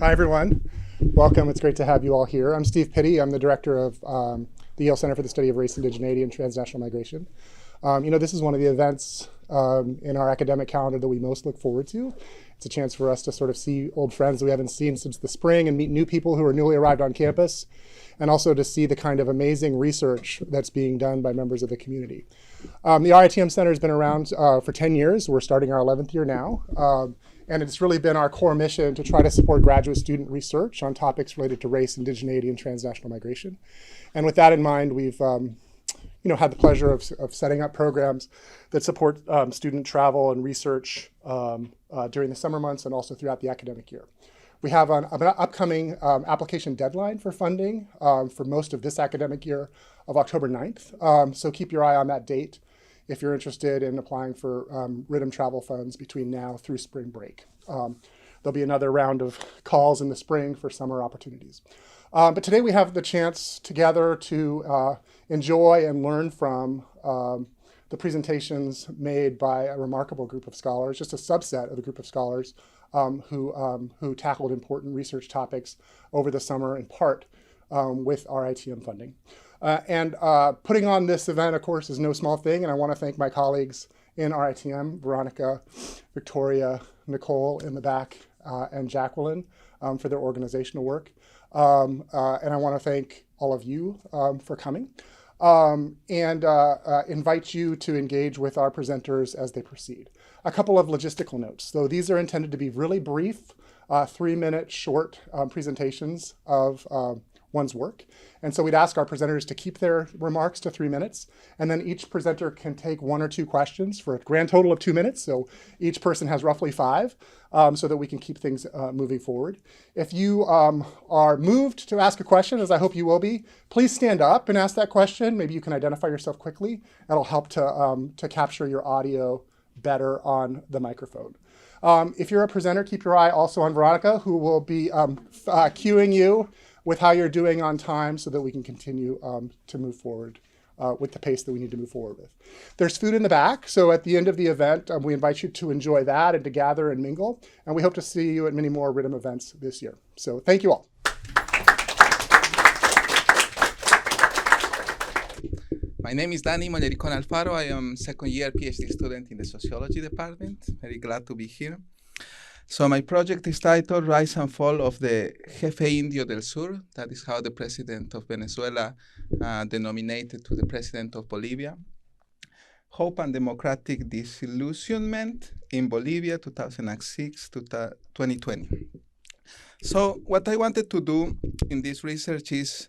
Hi, everyone. Welcome. It's great to have you all here. I'm Steve Pitti. I'm the director of the Yale Center for the Study of Race, Indigeneity, and Transnational Migration. This is one of the events in our academic calendar that we most look forward to. It's a chance for us to sort of see old friends that we haven't seen since the spring and meet new people who are newly arrived on campus, and also to see the kind of amazing research that's being done by members of the community. The RITM Center has been around for 10 years. We're starting our 11th year now. And it's really been our core mission to try to support graduate student research on topics related to race, indigeneity, and transnational migration. And with that in mind, we've had the pleasure of setting up programs that support student travel and research during the summer months and also throughout the academic year. We have an upcoming application deadline for funding for most of this academic year of October 9th. So keep your eye on that date if you're interested in applying for RITM travel funds between now through spring break. There'll be another round of calls in the spring for summer opportunities. But today we have the chance together to enjoy and learn from the presentations made by a remarkable group of scholars, just a subset of the group of scholars who tackled important research topics over the summer, in part with RITM funding. Putting on this event, of course, is no small thing, and I want to thank my colleagues in RITM, Veronica, Victoria, Nicole in the back, and Jacqueline for their organizational work. And I want to thank all of you for coming and invite you to engage with our presenters as they proceed. A couple of logistical notes. So these are intended to be really brief, 3-minute short presentations of one's work. And so we'd ask our presenters to keep their remarks to 3 minutes, and then each presenter can take 1 or 2 questions for a grand total of 2 minutes. So each person has roughly 5, so that we can keep things moving forward. If you are moved to ask a question, as I hope you will be, please stand up and ask that question. Maybe you can identify yourself quickly. That'll help to capture your audio better on the microphone. If you're a presenter, keep your eye also on Veronica, who will be cueing you with how you're doing on time so that we can continue to move forward with the pace that we need to move forward with. There's food in the back, so at the end of the event, we invite you to enjoy that and to gather and mingle, and we hope to see you at many more RITM events this year. So thank you all. My name is Mollericona Alfaro. I am second year PhD student in the Sociology department. Very glad to be here. So my project is titled Rise and Fall of the Jefe Indio del Sur. That is how the president of Venezuela denominated to the president of Bolivia. Hope and Democratic Disillusionment in Bolivia, 2006 to 2020. So what I wanted to do in this research is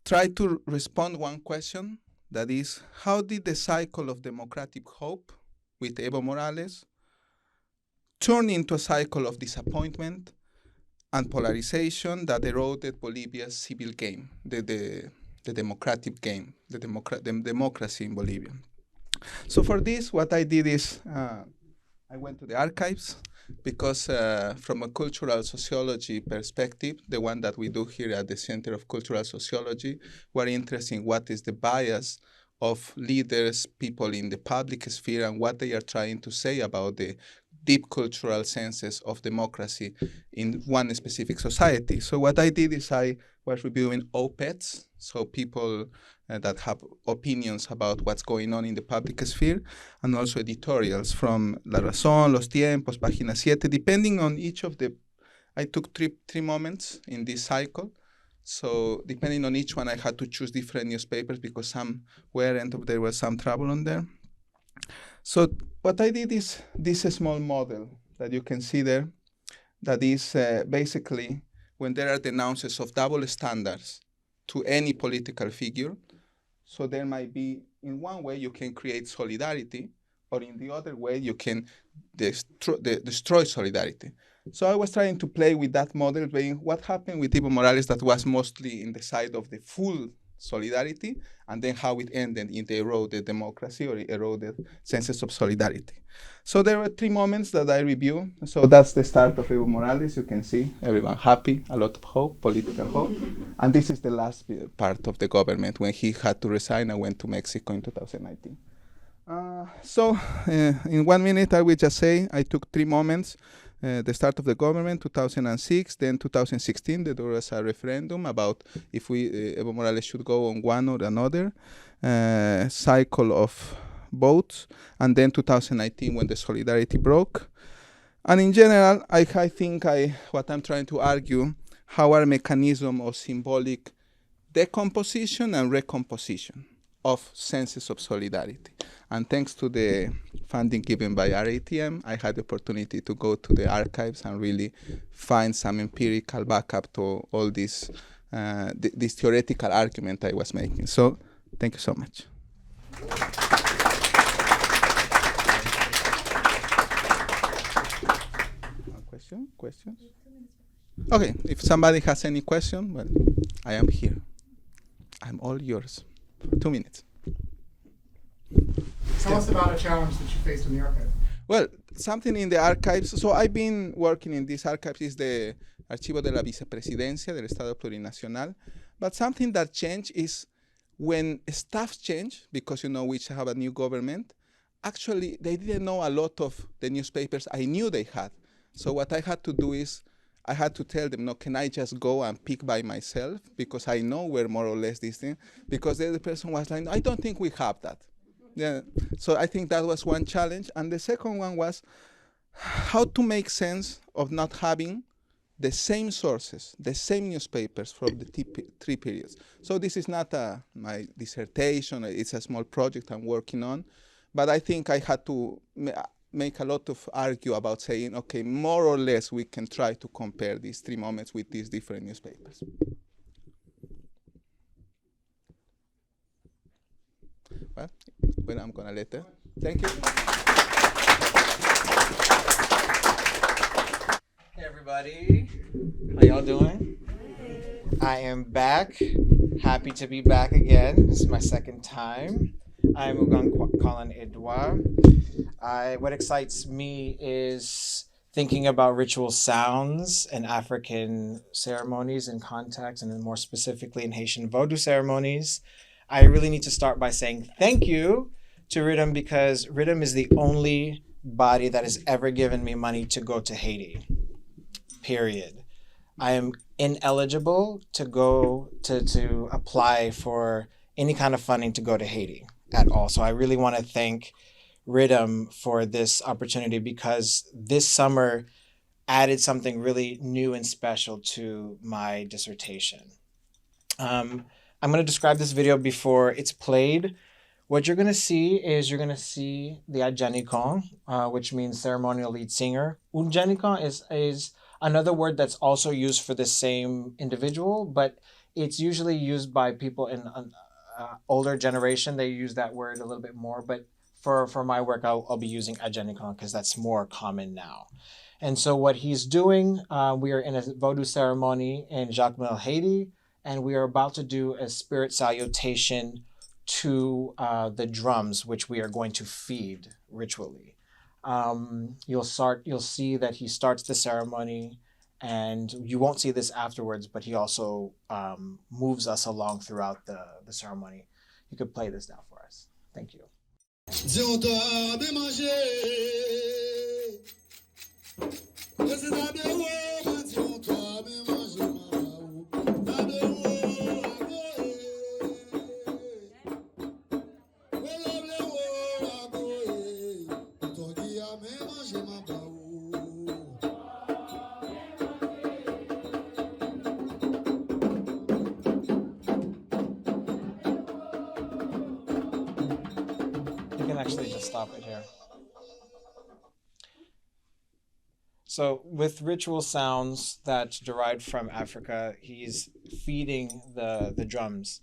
try to respond one question, that is, how did the cycle of democratic hope with Evo Morales turn into a cycle of disappointment and polarization that eroded Bolivia's civil game, the democratic game, the democracy in Bolivia. So for this, what I did is I went to the archives because from a cultural sociology perspective, the one that we do here at the Center of Cultural Sociology, we're interested in what is the bias of leaders, people in the public sphere, and what they are trying to say about the deep cultural senses of democracy in one specific society. So what I did is I was reviewing op-eds, so people that have opinions about what's going on in the public sphere, and also editorials from La Razón, Los Tiempos, Página 7, depending on each of the, I took three moments in this cycle. So depending on each one, I had to choose different newspapers because some weren't, there was some trouble on there. So what I did is this small model that you can see there, that is basically when there are denounces of double standards to any political figure. So there might be, in one way, you can create solidarity, or in the other way, you can destroy solidarity. So I was trying to play with that model, being what happened with Evo Morales that was mostly in the side of the full solidarity, and then how it ended in the eroded democracy or eroded senses of solidarity. So there were 3 moments that I review. So that's the start of Evo Morales. You can see everyone happy, a lot of hope, political hope. And this is the last part of the government when he had to resign and went to Mexico in 2019. In 1 minute, I will just say I took 3 moments. the start of the government, 2006, then 2016, there was a referendum about if Evo Morales should go on one or another cycle of votes, and then 2019 when the Solidarity broke. And in general, I think what I'm trying to argue, how are mechanism of symbolic decomposition and recomposition of senses of solidarity. And thanks to the funding given by RITM, I had the opportunity to go to the archives and really find some empirical backup to all this theoretical argument I was making. So thank you so much. Questions? Okay, if somebody has any question, well, I am here. I'm all yours for 2 minutes. Tell us about a challenge that you faced in the archive. Well, something in the archives. So I've been working in these archives, is the Archivo de la Vicepresidencia del Estado Plurinacional. But something that changed is when staff change, because we have a new government, actually they didn't know a lot of the newspapers I knew they had. So what I had to do is I had to tell them, no, can I just go and pick by myself? Because I know where more or less this thing. Because the other person was like, I don't think we have that. Yeah. So I think that was one challenge. And the second one was how to make sense of not having the same sources, the same newspapers from the three periods. So this is not my dissertation. It's a small project I'm working on. But I think I had to make a lot of argue about saying, okay, more or less we can try to compare these three moments with these different newspapers. Well, I'm gonna let her. Thank you. Hey everybody, how y'all doing? I am back, happy to be back again. This is my second time. I'm Houngan, Collin, Edouard. What excites me is thinking about ritual sounds and African ceremonies in context, and then more specifically in Haitian Vodou ceremonies. I really need to start by saying thank you to RITM, because RITM is the only body that has ever given me money to go to Haiti, period. I am ineligible to go to apply for any kind of funding to go to Haiti at all. So I really want to thank RITM for this opportunity, because this summer added something really new and special to my dissertation. I'm going to describe this video before it's played. What you're going to see is you're going to see the adjanikon, which means ceremonial lead singer. Adjanikon is another word that's also used for the same individual, but it's usually used by people in an older generation. They use that word a little bit more, but for my work, I'll be using adjanikon because that's more common now. And so what he's doing, we are in a Vodou ceremony in Jacqueline, Haiti, and we are about to do a spirit salutation to the drums, which we are going to feed ritually. You'll see that he starts the ceremony, and you won't see this afterwards, but he also moves us along throughout the ceremony. You could play this now for us. Thank you. Actually just stop it here. So with ritual sounds that derived from Africa, he's feeding the drums.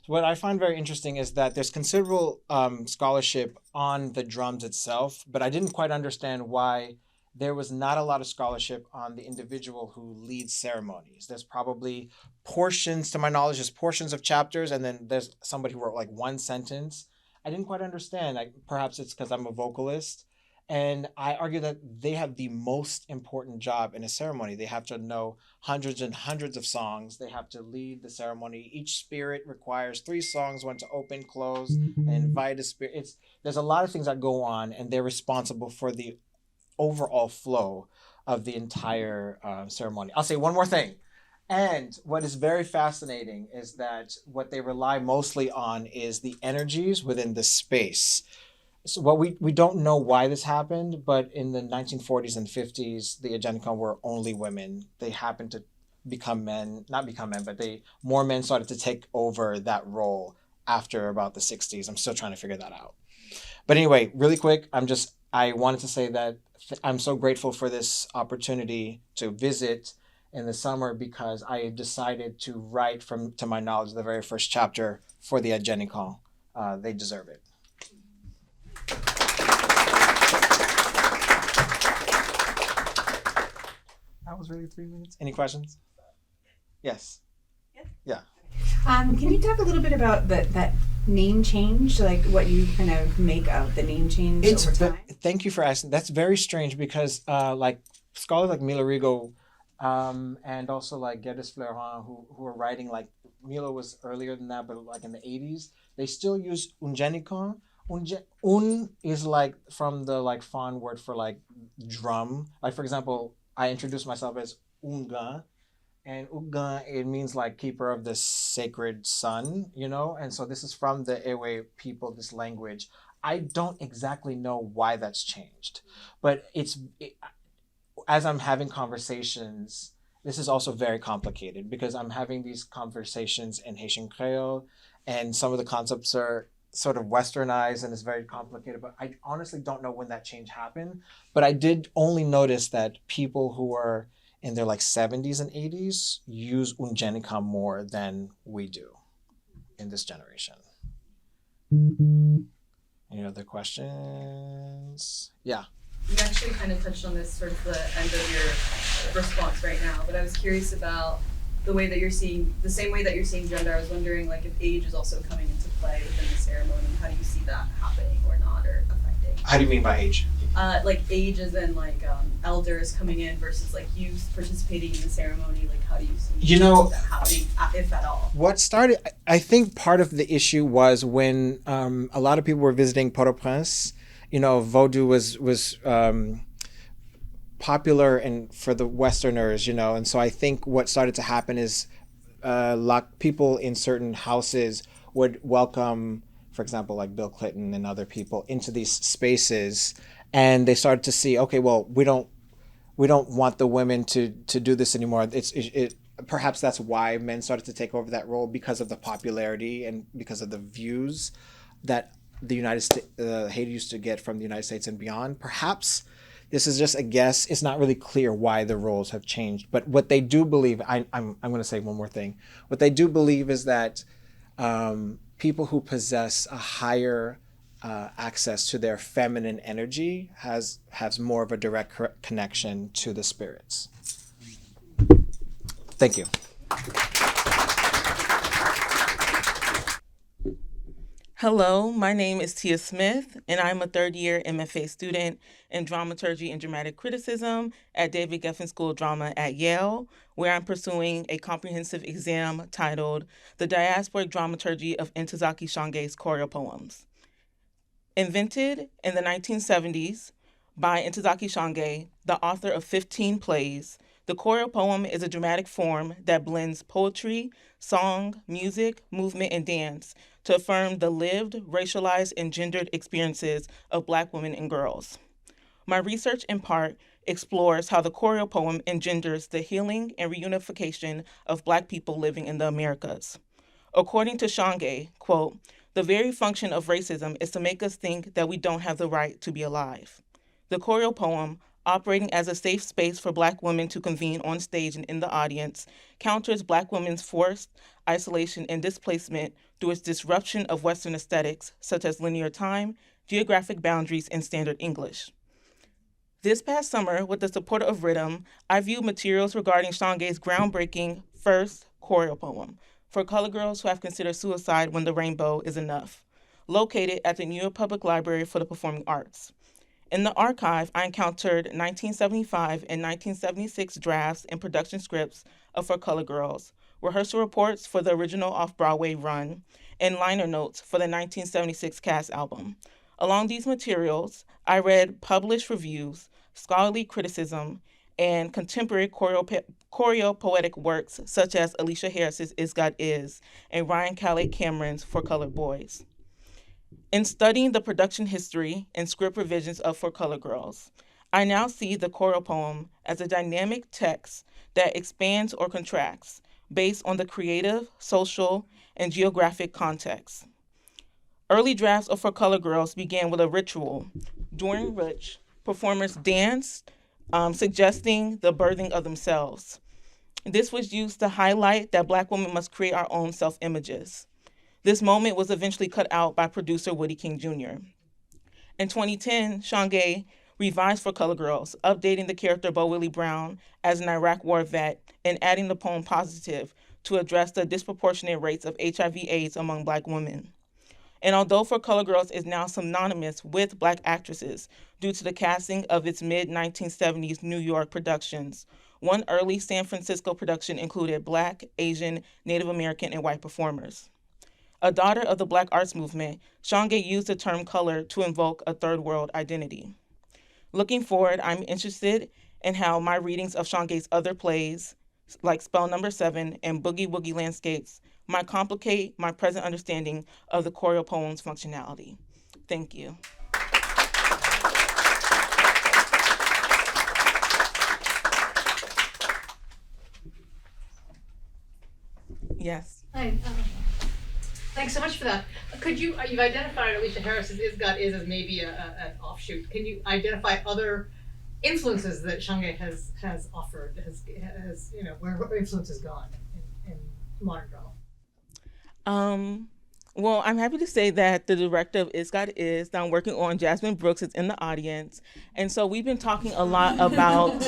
What I find very interesting is that there's considerable scholarship on the drums itself, but I didn't quite understand why there was not a lot of scholarship on the individual who leads ceremonies. There's probably portions, to my knowledge, there's portions of chapters, and then there's somebody who wrote like one sentence. I didn't quite understand. Perhaps it's because I'm a vocalist. And I argue that they have the most important job in a ceremony. They have to know hundreds and hundreds of songs. They have to lead the ceremony. Each spirit requires 3 songs, one to open, close, and invite a spirit. There's a lot of things that go on, and they're responsible for the overall flow of the entire ceremony. I'll say one more thing. And what is very fascinating is that what they rely mostly on is the energies within the space. So what we don't know why this happened, but in the 1940s and 50s, the Agenicon were only women. They happened to become men, not become men, but more men started to take over that role after about the 60s. I'm still trying to figure that out. But anyway, really quick, I wanted to say that I'm so grateful for this opportunity to visit in the summer because I decided to write to my knowledge, the very first chapter for the Agenicon. They deserve it. That was really 3 minutes. Any questions? Yes. Yeah. Can you talk a little bit about that name change, like what you kind of make of the name change over time? Thank you for asking. That's very strange because like scholars like Mollericona and also like Geddes Fleurant who are writing, like Milo was earlier than that, but like in the 80s, they still use ungenicon. Un is like from the like Fon word for like drum. Like for example, I introduced myself as Houngan. And Houngan, it means like keeper of the sacred sun, you know? And so this is from the Ewe people, this language. I don't exactly know why that's changed. But as I'm having conversations, this is also very complicated because I'm having these conversations in Haitian Creole and some of the concepts are sort of westernized and it's very complicated. But I honestly don't know when that change happened. But I did only notice that people who are in their like 70s and 80s use ungenicon more than we do in this generation. Any other questions? Yeah. You actually kind of touched on this sort of the end of your response right now, but I was curious about the way that you're seeing, the same way that you're seeing gender. I was wondering like if age is also coming into play within the ceremony. How do you see that happening or not, or affecting? How do you mean by age? Like age as in like elders coming in versus like youth participating in the ceremony. Like how do you see that happening, if at all? What started, I think part of the issue was when a lot of people were visiting Port-au-Prince. You know, Vodou was popular and for the Westerners, you know, and so I think what started to happen is people in certain houses would welcome, for example, like Bill Clinton and other people into these spaces, and they started to see, okay, well, we don't want the women to do this anymore. Perhaps that's why men started to take over that role because of the popularity and because of the views that the United States, Haiti used to get from the United States and beyond. Perhaps this is just a guess. It's not really clear why the roles have changed. But what they do believe, I'm going to say one more thing. What they do believe is that people who possess a higher access to their feminine energy has more of a direct connection to the spirits. Thank you. Hello, my name is Tia Smith, and I'm a third-year MFA student in Dramaturgy and Dramatic Criticism at David Geffen School of Drama at Yale, where I'm pursuing a comprehensive exam titled The Diasporic Dramaturgy of Ntozake Shange's Choreo Poems. Invented in the 1970s by Ntozake Shange, the author of 15 plays, the choreo poem is a dramatic form that blends poetry, song, music, movement, and dance to affirm the lived, racialized, and gendered experiences of Black women and girls. My research, in part, explores how the choreo poem engenders the healing and reunification of Black people living in the Americas. According to Shange, quote, "The very function of racism is to make us think that we don't have the right to be alive." The choreo poem, operating as a safe space for Black women to convene on stage and in the audience, counters Black women's forced isolation and displacement through its disruption of Western aesthetics, such as linear time, geographic boundaries, and standard English. This past summer, with the support of RITM, I viewed materials regarding Shange's groundbreaking first choreo poem, For Colored Girls Who Have Considered Suicide When the Rainbow Is Enough, located at the New York Public Library for the Performing Arts. In the archive, I encountered 1975 and 1976 drafts and production scripts of For Colored Girls, rehearsal reports for the original off-Broadway run, and liner notes for the 1976 cast album. Along these materials, I read published reviews, scholarly criticism, and contemporary choreo-poetic works such as Alicia Harris's Is God Is and Ryan Calais Cameron's For Colored Boys. In studying the production history and script revisions of For Colored Girls, I now see the choreo poem as a dynamic text that expands or contracts based on the creative, social, and geographic context. Early drafts of For Colored Girls began with a ritual during which performers danced, suggesting the birthing of themselves. This was used to highlight that Black women must create our own self-images. This moment was eventually cut out by producer Woody King Jr. In 2010, Shanghae revised For Colored Girls, updating the character Bo Willie Brown as an Iraq War vet and adding the poem Positive to address the disproportionate rates of HIV/AIDS among Black women. And although For Colored Girls is now synonymous with Black actresses due to the casting of its mid-1970s New York productions, one early San Francisco production included Black, Asian, Native American, and white performers. A daughter of the Black arts movement, Shanghae used the term color to invoke a third world identity. Looking forward, I'm interested in how my readings of Shanghae's other plays, like Spell Number 7 and Boogie Woogie Landscapes, might complicate my present understanding of the choreo poem's functionality. Thank you. Yes. Hi. Thanks so much for that. Could you, you've identified Alicia Harris's Is God Is as maybe an offshoot. Can you identify other influences that Shanghae has offered, has you know, where her influence has gone in modern drama? Well, I'm happy to say that the director of Is God Is that I'm working on, Jasmine Brooks, is in the audience. And so we've been talking a lot about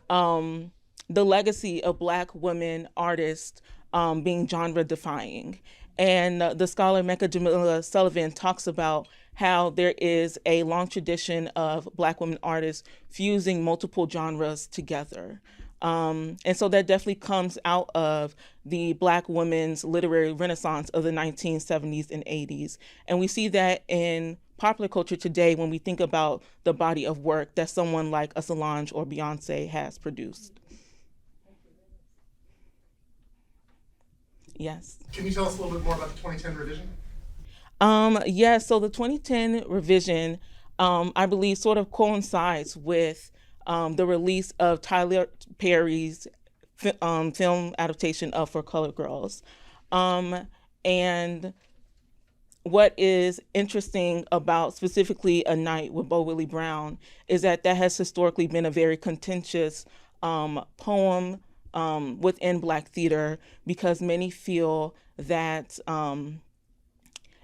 the legacy of Black women artists being genre defying. And the scholar Mecca Jamila Sullivan talks about how there is a long tradition of Black women artists fusing multiple genres together. And so that definitely comes out of the Black women's literary renaissance of the 1970s and 80s. And we see that in popular culture today when we think about the body of work that someone like a Solange or Beyonce has produced. Yes. Can you tell us a little bit more about the 2010 revision? Yes, so the 2010 revision, I believe, sort of coincides with the release of Tyler Perry's film adaptation of For Colored Girls. And what is interesting about specifically A Night with Bo Willie Brown is that has historically been a very contentious poem within Black theater, because many feel that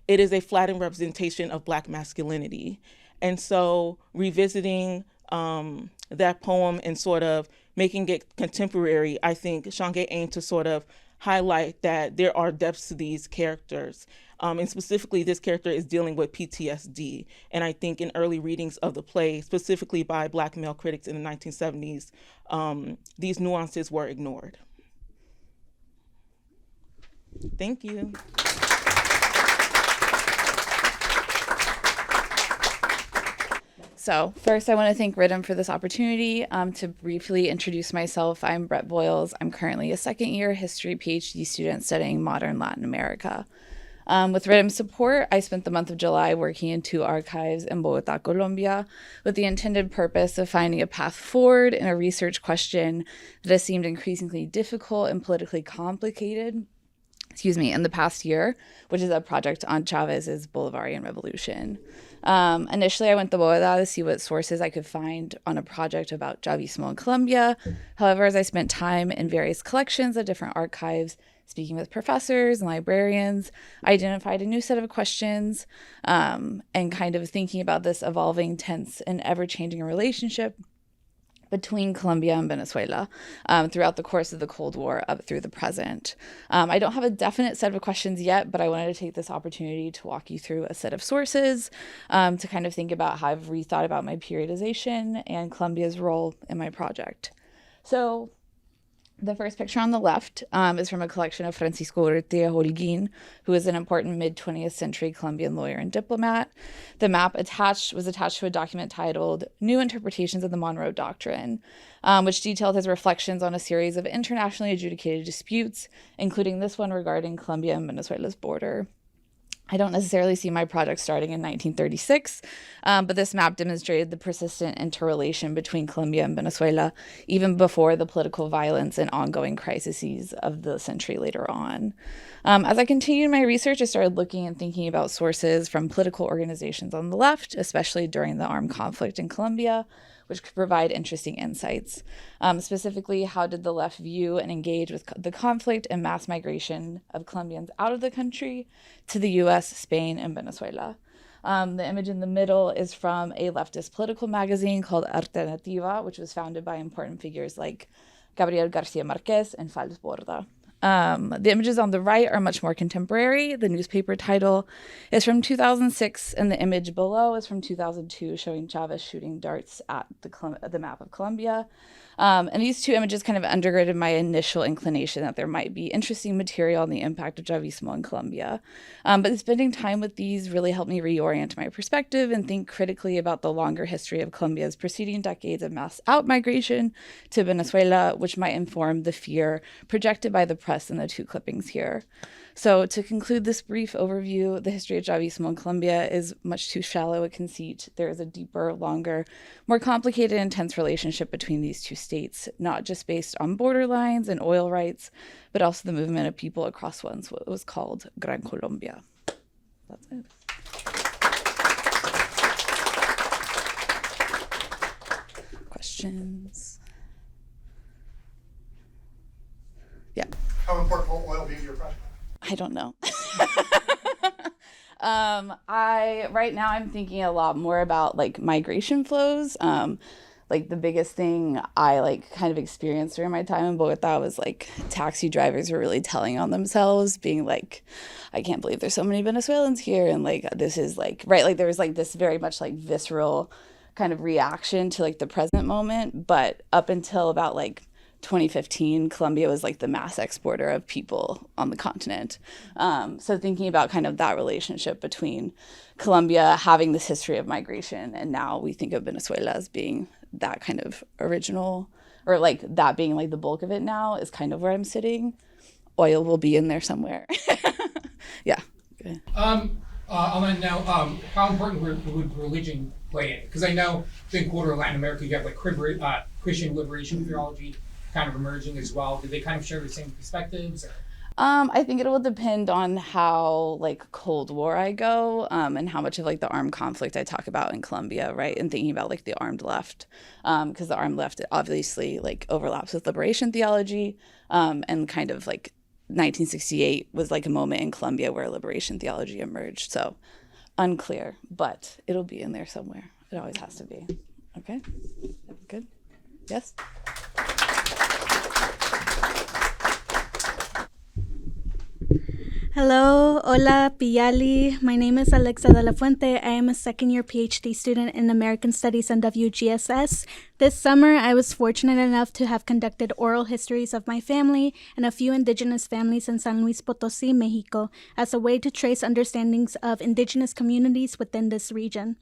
it is a flattened representation of Black masculinity. And so revisiting that poem and sort of making it contemporary, I think Shanghae aimed to sort of highlight that there are depths to these characters. And specifically, this character is dealing with PTSD. And I think in early readings of the play, specifically by Black male critics in the 1970s, these nuances were ignored. Thank you. So first, I want to thank RITM for this opportunity to briefly introduce myself. I'm Brett Voyles. I'm currently a second-year history PhD student studying modern Latin America. With RITM's support, I spent the month of July working in 2 archives in Bogota, Colombia, with the intended purpose of finding a path forward in a research question that has seemed increasingly difficult and politically complicated, in the past year, which is a project on Chavez's Bolivarian Revolution. Initially, I went to Bogota to see what sources I could find on a project about Chavismo in Colombia. However, as I spent time in various collections at different archives, speaking with professors and librarians, I identified a new set of questions and kind of thinking about this evolving, tense, and ever-changing relationship between Colombia and Venezuela throughout the course of the Cold War up through the present. I don't have a definite set of questions yet, but I wanted to take this opportunity to walk you through a set of sources to kind of think about how I've rethought about my periodization and Colombia's role in my project. So The first picture on the left is from a collection of Francisco Urrutia Holguin, who is an important mid-20th century Colombian lawyer and diplomat. The map was attached to a document titled New Interpretations of the Monroe Doctrine, which detailed his reflections on a series of internationally adjudicated disputes, including this one regarding Colombia and Venezuela's border. I don't necessarily see my project starting in 1936, but this map demonstrated the persistent interrelation between Colombia and Venezuela even before the political violence and ongoing crises of the century later on. As I continued my research, I started looking and thinking about sources from political organizations on the left, especially during the armed conflict in Colombia, which could provide interesting insights. Specifically, how did the left view and engage with the conflict and mass migration of Colombians out of the country to the US, Spain, and Venezuela? The image in the middle is from a leftist political magazine called Alternativa, which was founded by important figures like Gabriel Garcia Marquez and Fals Borda. The images on the right are much more contemporary. The newspaper title is from 2006, and the image below is from 2002, showing Chavez shooting darts at the map of Colombia. And these two images kind of undergirded my initial inclination that there might be interesting material on the impact of Chavismo in Colombia. But spending time with these really helped me reorient my perspective and think critically about the longer history of Colombia's preceding decades of mass outmigration to Venezuela, which might inform the fear projected by the press in the two clippings here. So to conclude this brief overview, the history of Chavismo in Colombia is much too shallow a conceit. There is a deeper, longer, more complicated, intense relationship between these two states, not just based on border lines and oil rights, but also the movement of people across what was called Gran Colombia. That's it. Questions? Yeah. How important will oil be to your project? I don't know. Right now I'm thinking a lot more about like migration flows. Like the biggest thing I like kind of experienced during my time in Bogota was like taxi drivers were really telling on themselves, being like, I can't believe there's so many Venezuelans here. And like, this is like, right. Like there was like this very much like visceral kind of reaction to like the present moment. But up until about like 2015, Colombia was like the mass exporter of people on the continent. So thinking about kind of that relationship between Colombia having this history of migration, and now we think of Venezuela as being that kind of original, or like that being like the bulk of it now, is kind of where I'm sitting. Oil will be in there somewhere. Yeah. Good. On that note, how important would religion play in? Because I know in quarter of Latin America you have like Christian liberation theology kind of emerging as well. Do they kind of share the same perspectives? Or? I think it will depend on how like Cold War I go, and how much of like the armed conflict I talk about in Colombia, right? And thinking about like the armed left, because the armed left obviously like overlaps with liberation theology, and kind of like 1968 was like a moment in Colombia where liberation theology emerged. So unclear, but it'll be in there somewhere. It always has to be. Okay, good. Yes. Hello, hola, Piyali. My name is Alexa de la Fuente. I am a second-year PhD student in American Studies and WGSS. This summer, I was fortunate enough to have conducted oral histories of my family and a few indigenous families in San Luis Potosí, Mexico, as a way to trace understandings of indigenous communities within this region.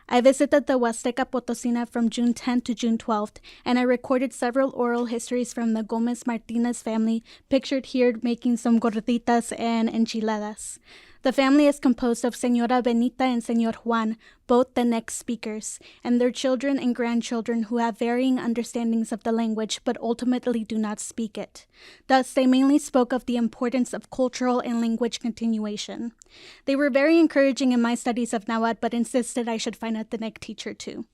I visited the Huasteca Potosina from June 10th to June 12th, and I recorded several oral histories from the Gomez Martinez family, pictured here making some gorditas and enchiladas. The family is composed of Señora Benita and Señor Juan, both the next speakers, and their children and grandchildren who have varying understandings of the language but ultimately do not speak it. Thus, they mainly spoke of the importance of cultural and language continuation. They were very encouraging in my studies of Nahuatl, but insisted I should find a Tenec teacher too.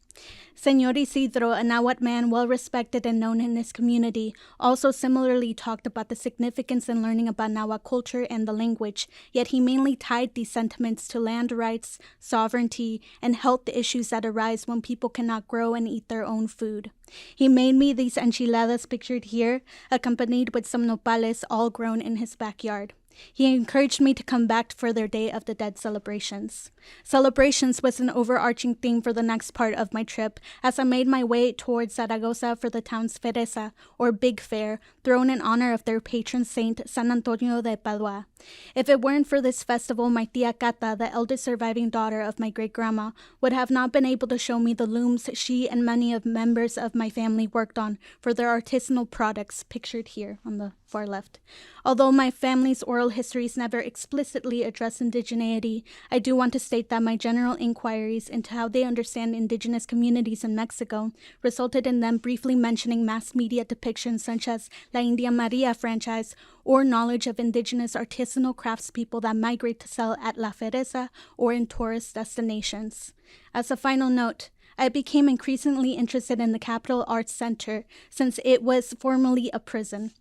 Señor Isidro, a Nahuatl man well respected and known in his community, also similarly talked about the significance in learning about Nahuatl culture and the language, yet he mainly tied these sentiments to land rights, sovereignty, and health issues that arise when people cannot grow and eat their own food. He made me these enchiladas pictured here, accompanied with some nopales all grown in his backyard. He encouraged me to come back for their Day of the Dead celebrations. Celebrations was an overarching theme for the next part of my trip as I made my way towards Zaragoza for the town's Fereza, or Big Fair, thrown in honor of their patron saint, San Antonio de Padua. If it weren't for this festival, my tia Cata, the eldest surviving daughter of my great-grandma, would have not been able to show me the looms she and many of members of my family worked on for their artisanal products, pictured here on the far left. Although my family's oral histories never explicitly address indigeneity, I do want to state that my general inquiries into how they understand indigenous communities in Mexico resulted in them briefly mentioning mass media depictions such as La India Maria franchise or knowledge of indigenous artisanal craftspeople that migrate to sell at La Fereza or in tourist destinations. As a final note, I became increasingly interested in the Capital Arts Center since it was formerly a prison.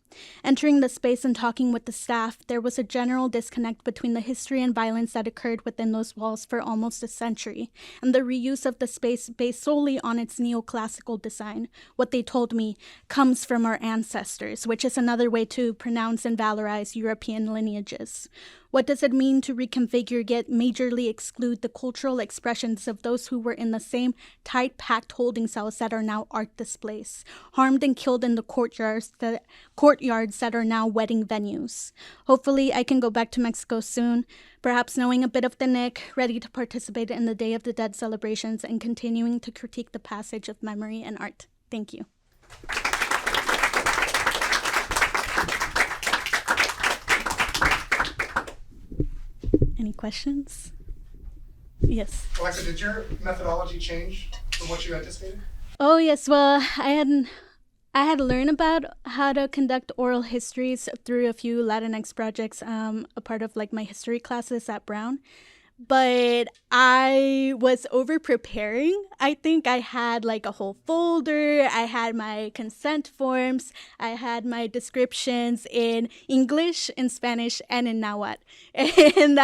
Entering the space and talking with the staff, there was a general disconnect between the history and violence that occurred within those walls for almost a century, and the reuse of the space based solely on its neoclassical design. What they told me comes from our ancestors, which is another way to pronounce and valorize European lineages. What does it mean to reconfigure yet majorly exclude the cultural expressions of those who were in the same tight-packed holding cells that are now art displays, harmed and killed in the courtyards that are now wedding venues? Hopefully, I can go back to Mexico soon, perhaps knowing a bit of the Nick, ready to participate in the Day of the Dead celebrations and continuing to critique the passage of memory and art. Thank you. Any questions? Yes. Alexa, did your methodology change from what you anticipated? Oh yes. Well, I had learned about how to conduct oral histories through a few Latinx projects, a part of like my history classes at Brown. But I was over preparing. I think I had like a whole folder. I had my consent forms. I had my descriptions in English, in Spanish, and in Nahuatl. And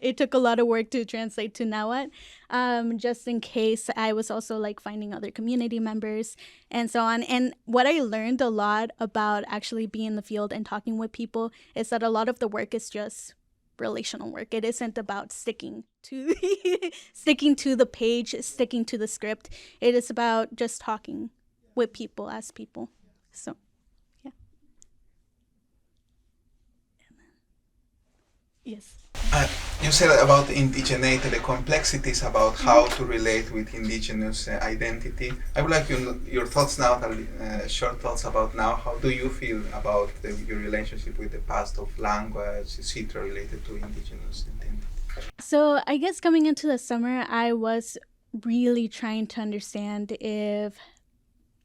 it took a lot of work to translate to Nahuatl, just in case I was also like finding other community members and so on. And what I learned a lot about actually being in the field and talking with people is that a lot of the work is just relational work. It isn't about sticking to the page, sticking to the script. It is about just talking with people as people. So, yeah. Yes. You said about indigeneity, the complexities about how to relate with indigenous identity. I would like your thoughts now, short thoughts about now. How do you feel about your relationship with the past of language, etc., related to indigenous identity? So I guess coming into the summer, I was really trying to understand if,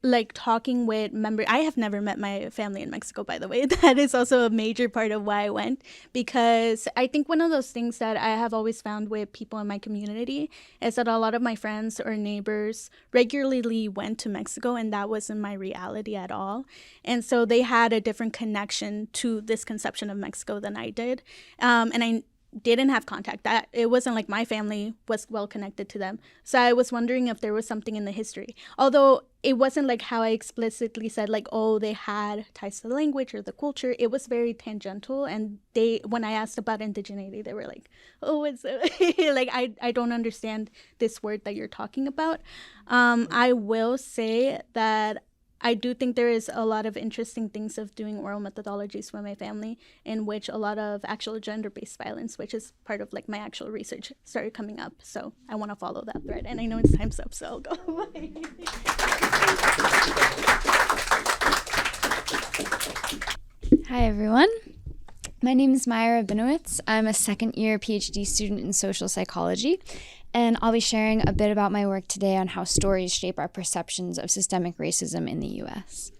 like, talking with members. I have never met my family in Mexico, by the way. That is also a major part of why I went, because I think one of those things that I have always found with people in my community is that a lot of my friends or neighbors regularly went to Mexico, and that wasn't my reality at all. And so they had a different connection to this conception of Mexico than I did. And I didn't have contact. That it wasn't like my family was well connected to them. So I was wondering if there was something in the history. Although it wasn't like how I explicitly said, like, oh, they had ties to the language or the culture. It was very tangential. And when I asked about indigeneity, they were like, oh, it's like, I don't understand this word that you're talking about. I will say that I do think there is a lot of interesting things of doing oral methodologies with my family, in which a lot of actual gender-based violence, which is part of like my actual research, started coming up. So I want to follow that thread. And I know it's time's up, so I'll go. Hi, everyone. My name is Maya Rabinowitz. I'm a second-year PhD student in social psychology, and I'll be sharing a bit about my work today on how stories shape our perceptions of systemic racism in the U.S.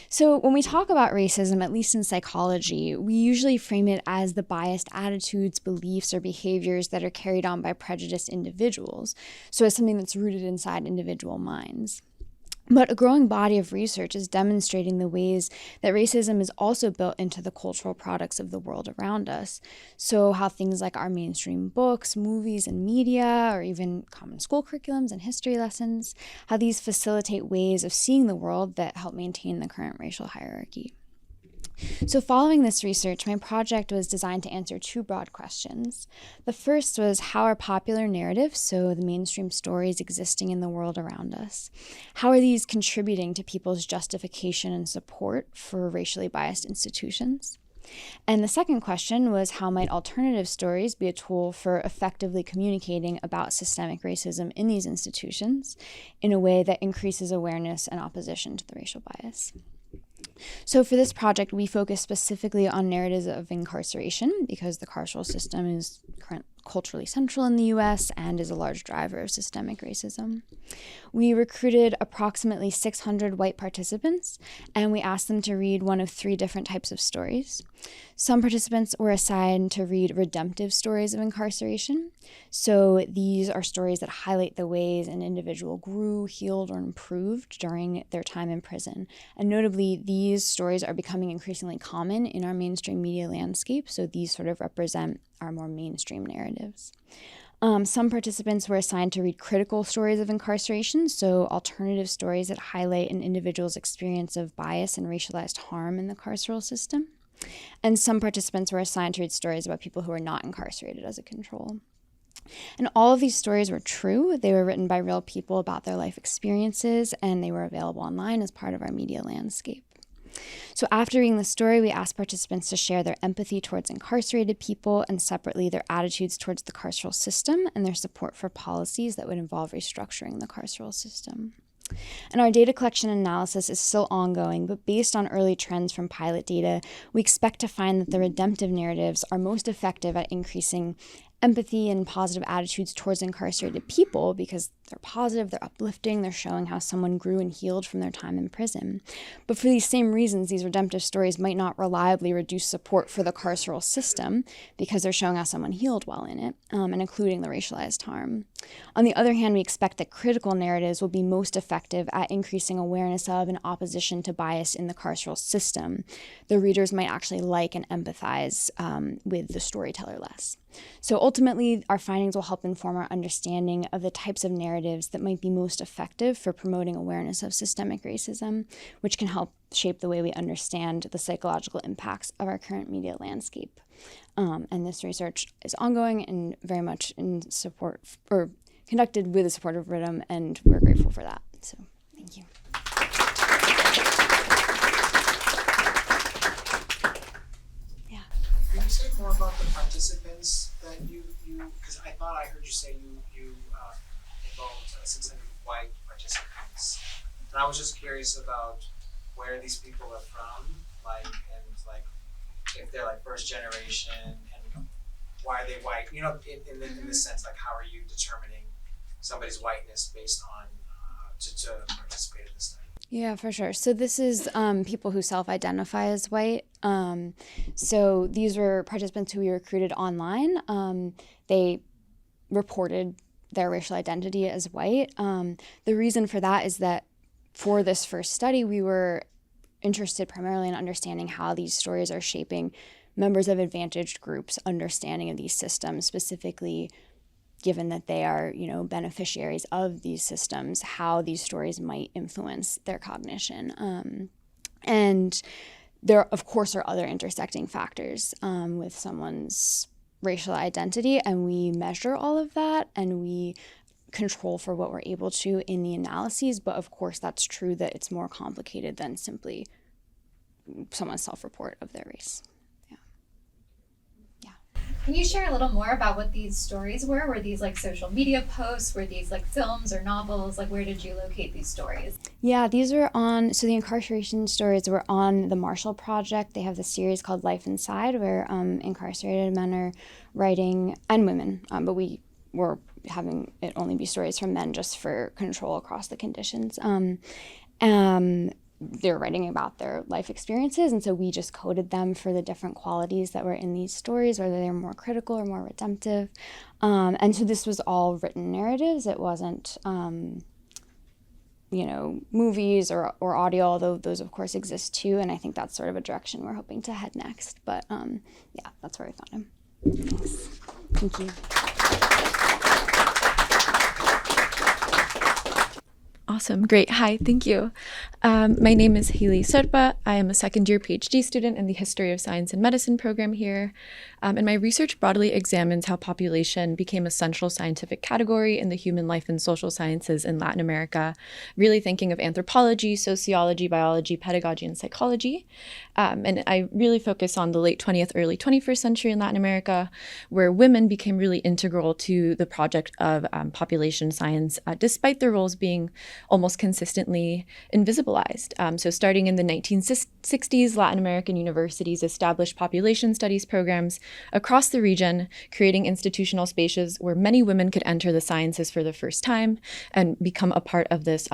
So when we talk about racism, at least in psychology, we usually frame it as the biased attitudes, beliefs, or behaviors that are carried on by prejudiced individuals, so as something that's rooted inside individual minds. But a growing body of research is demonstrating the ways that racism is also built into the cultural products of the world around us. So how things like our mainstream books, movies, and media, or even common school curriculums and history lessons, how these facilitate ways of seeing the world that help maintain the current racial hierarchy. So following this research, my project was designed to answer two broad questions. The first was, how are popular narratives, so the mainstream stories existing in the world around us, how are these contributing to people's justification and support for racially biased institutions? And the second question was, how might alternative stories be a tool for effectively communicating about systemic racism in these institutions in a way that increases awareness and opposition to the racial bias? So for this project, we focus specifically on narratives of incarceration because the carceral system is culturally central in the US and is a large driver of systemic racism. We recruited approximately 600 white participants, and we asked them to read one of three different types of stories. Some participants were assigned to read redemptive stories of incarceration. So these are stories that highlight the ways an individual grew, healed, or improved during their time in prison. And notably, these stories are becoming increasingly common in our mainstream media landscape, so these sort of represent our more mainstream narratives. Some participants were assigned to read critical stories of incarceration, so alternative stories that highlight an individual's experience of bias and racialized harm in the carceral system. And some participants were assigned to read stories about people who are not incarcerated as a control. And all of these stories were true. They were written by real people about their life experiences, and they were available online as part of our media landscape. So after reading the story, we asked participants to share their empathy towards incarcerated people and separately their attitudes towards the carceral system and their support for policies that would involve restructuring the carceral system. And our data collection analysis is still ongoing, but based on early trends from pilot data, we expect to find that the redemptive narratives are most effective at increasing empathy and positive attitudes towards incarcerated people because they're positive, they're uplifting, they're showing how someone grew and healed from their time in prison. But for these same reasons, these redemptive stories might not reliably reduce support for the carceral system because they're showing how someone healed while in it, and including the racialized harm. On the other hand, we expect that critical narratives will be most effective at increasing awareness of and opposition to bias in the carceral system. The readers might actually like and empathize with the storyteller less. So ultimately, our findings will help inform our understanding of the types of narratives that might be most effective for promoting awareness of systemic racism, which can help shape the way we understand the psychological impacts of our current media landscape. And this research is ongoing and very much in support, or conducted with the support of RITM, and we're grateful for that. So thank you. Can you say more about the participants that you because I thought I heard you say you involved 600 white participants, and I was just curious about where these people are from, if they're like first generation, and why are they white? You know, in this sense, like how are you determining somebody's whiteness based on to participate in this study? Yeah, for sure. So this is people who self-identify as white. So these were participants who we recruited online. They reported their racial identity as white. The reason for that is that for this first study, we were interested primarily in understanding how these stories are shaping members of advantaged groups' understanding of these systems, specifically given that they are, beneficiaries of these systems, how these stories might influence their cognition. And there, of course, are other intersecting factors with someone's racial identity, and we measure all of that, and we control for what we're able to in the analyses. But of course, that's true that it's more complicated than simply someone's self-report of their race. Can you share a little more about what these stories were? Were these like social media posts? Were these like films or novels? Like where did you locate these stories? Yeah, these were so the incarceration stories were on the Marshall Project. They have this series called Life Inside where incarcerated men are writing, and women, but we were having it only be stories from men just for control across the conditions. They're writing about their life experiences, and so we just coded them for the different qualities that were in these stories, whether they're more critical or more redemptive. And so this was all written narratives. It wasn't, movies or audio, although those, of course, exist too, and I think that's sort of a direction we're hoping to head next. But yeah, that's where we found him. Thanks. Thank you. Awesome. Great. Hi. Thank you. My name is Hayley Serpa. I am a second-year PhD student in the History of Science and Medicine program here. And my research broadly examines how population became a central scientific category in the human life and social sciences in Latin America, really thinking of anthropology, sociology, biology, pedagogy, and psychology. And I really focus on the late 20th, early 21st century in Latin America, where women became really integral to the project of population science, despite their roles being almost consistently invisibilized. So starting in the 1960s, Latin American universities established population studies programs across the region, creating institutional spaces where many women could enter the sciences for the first time and become a part of this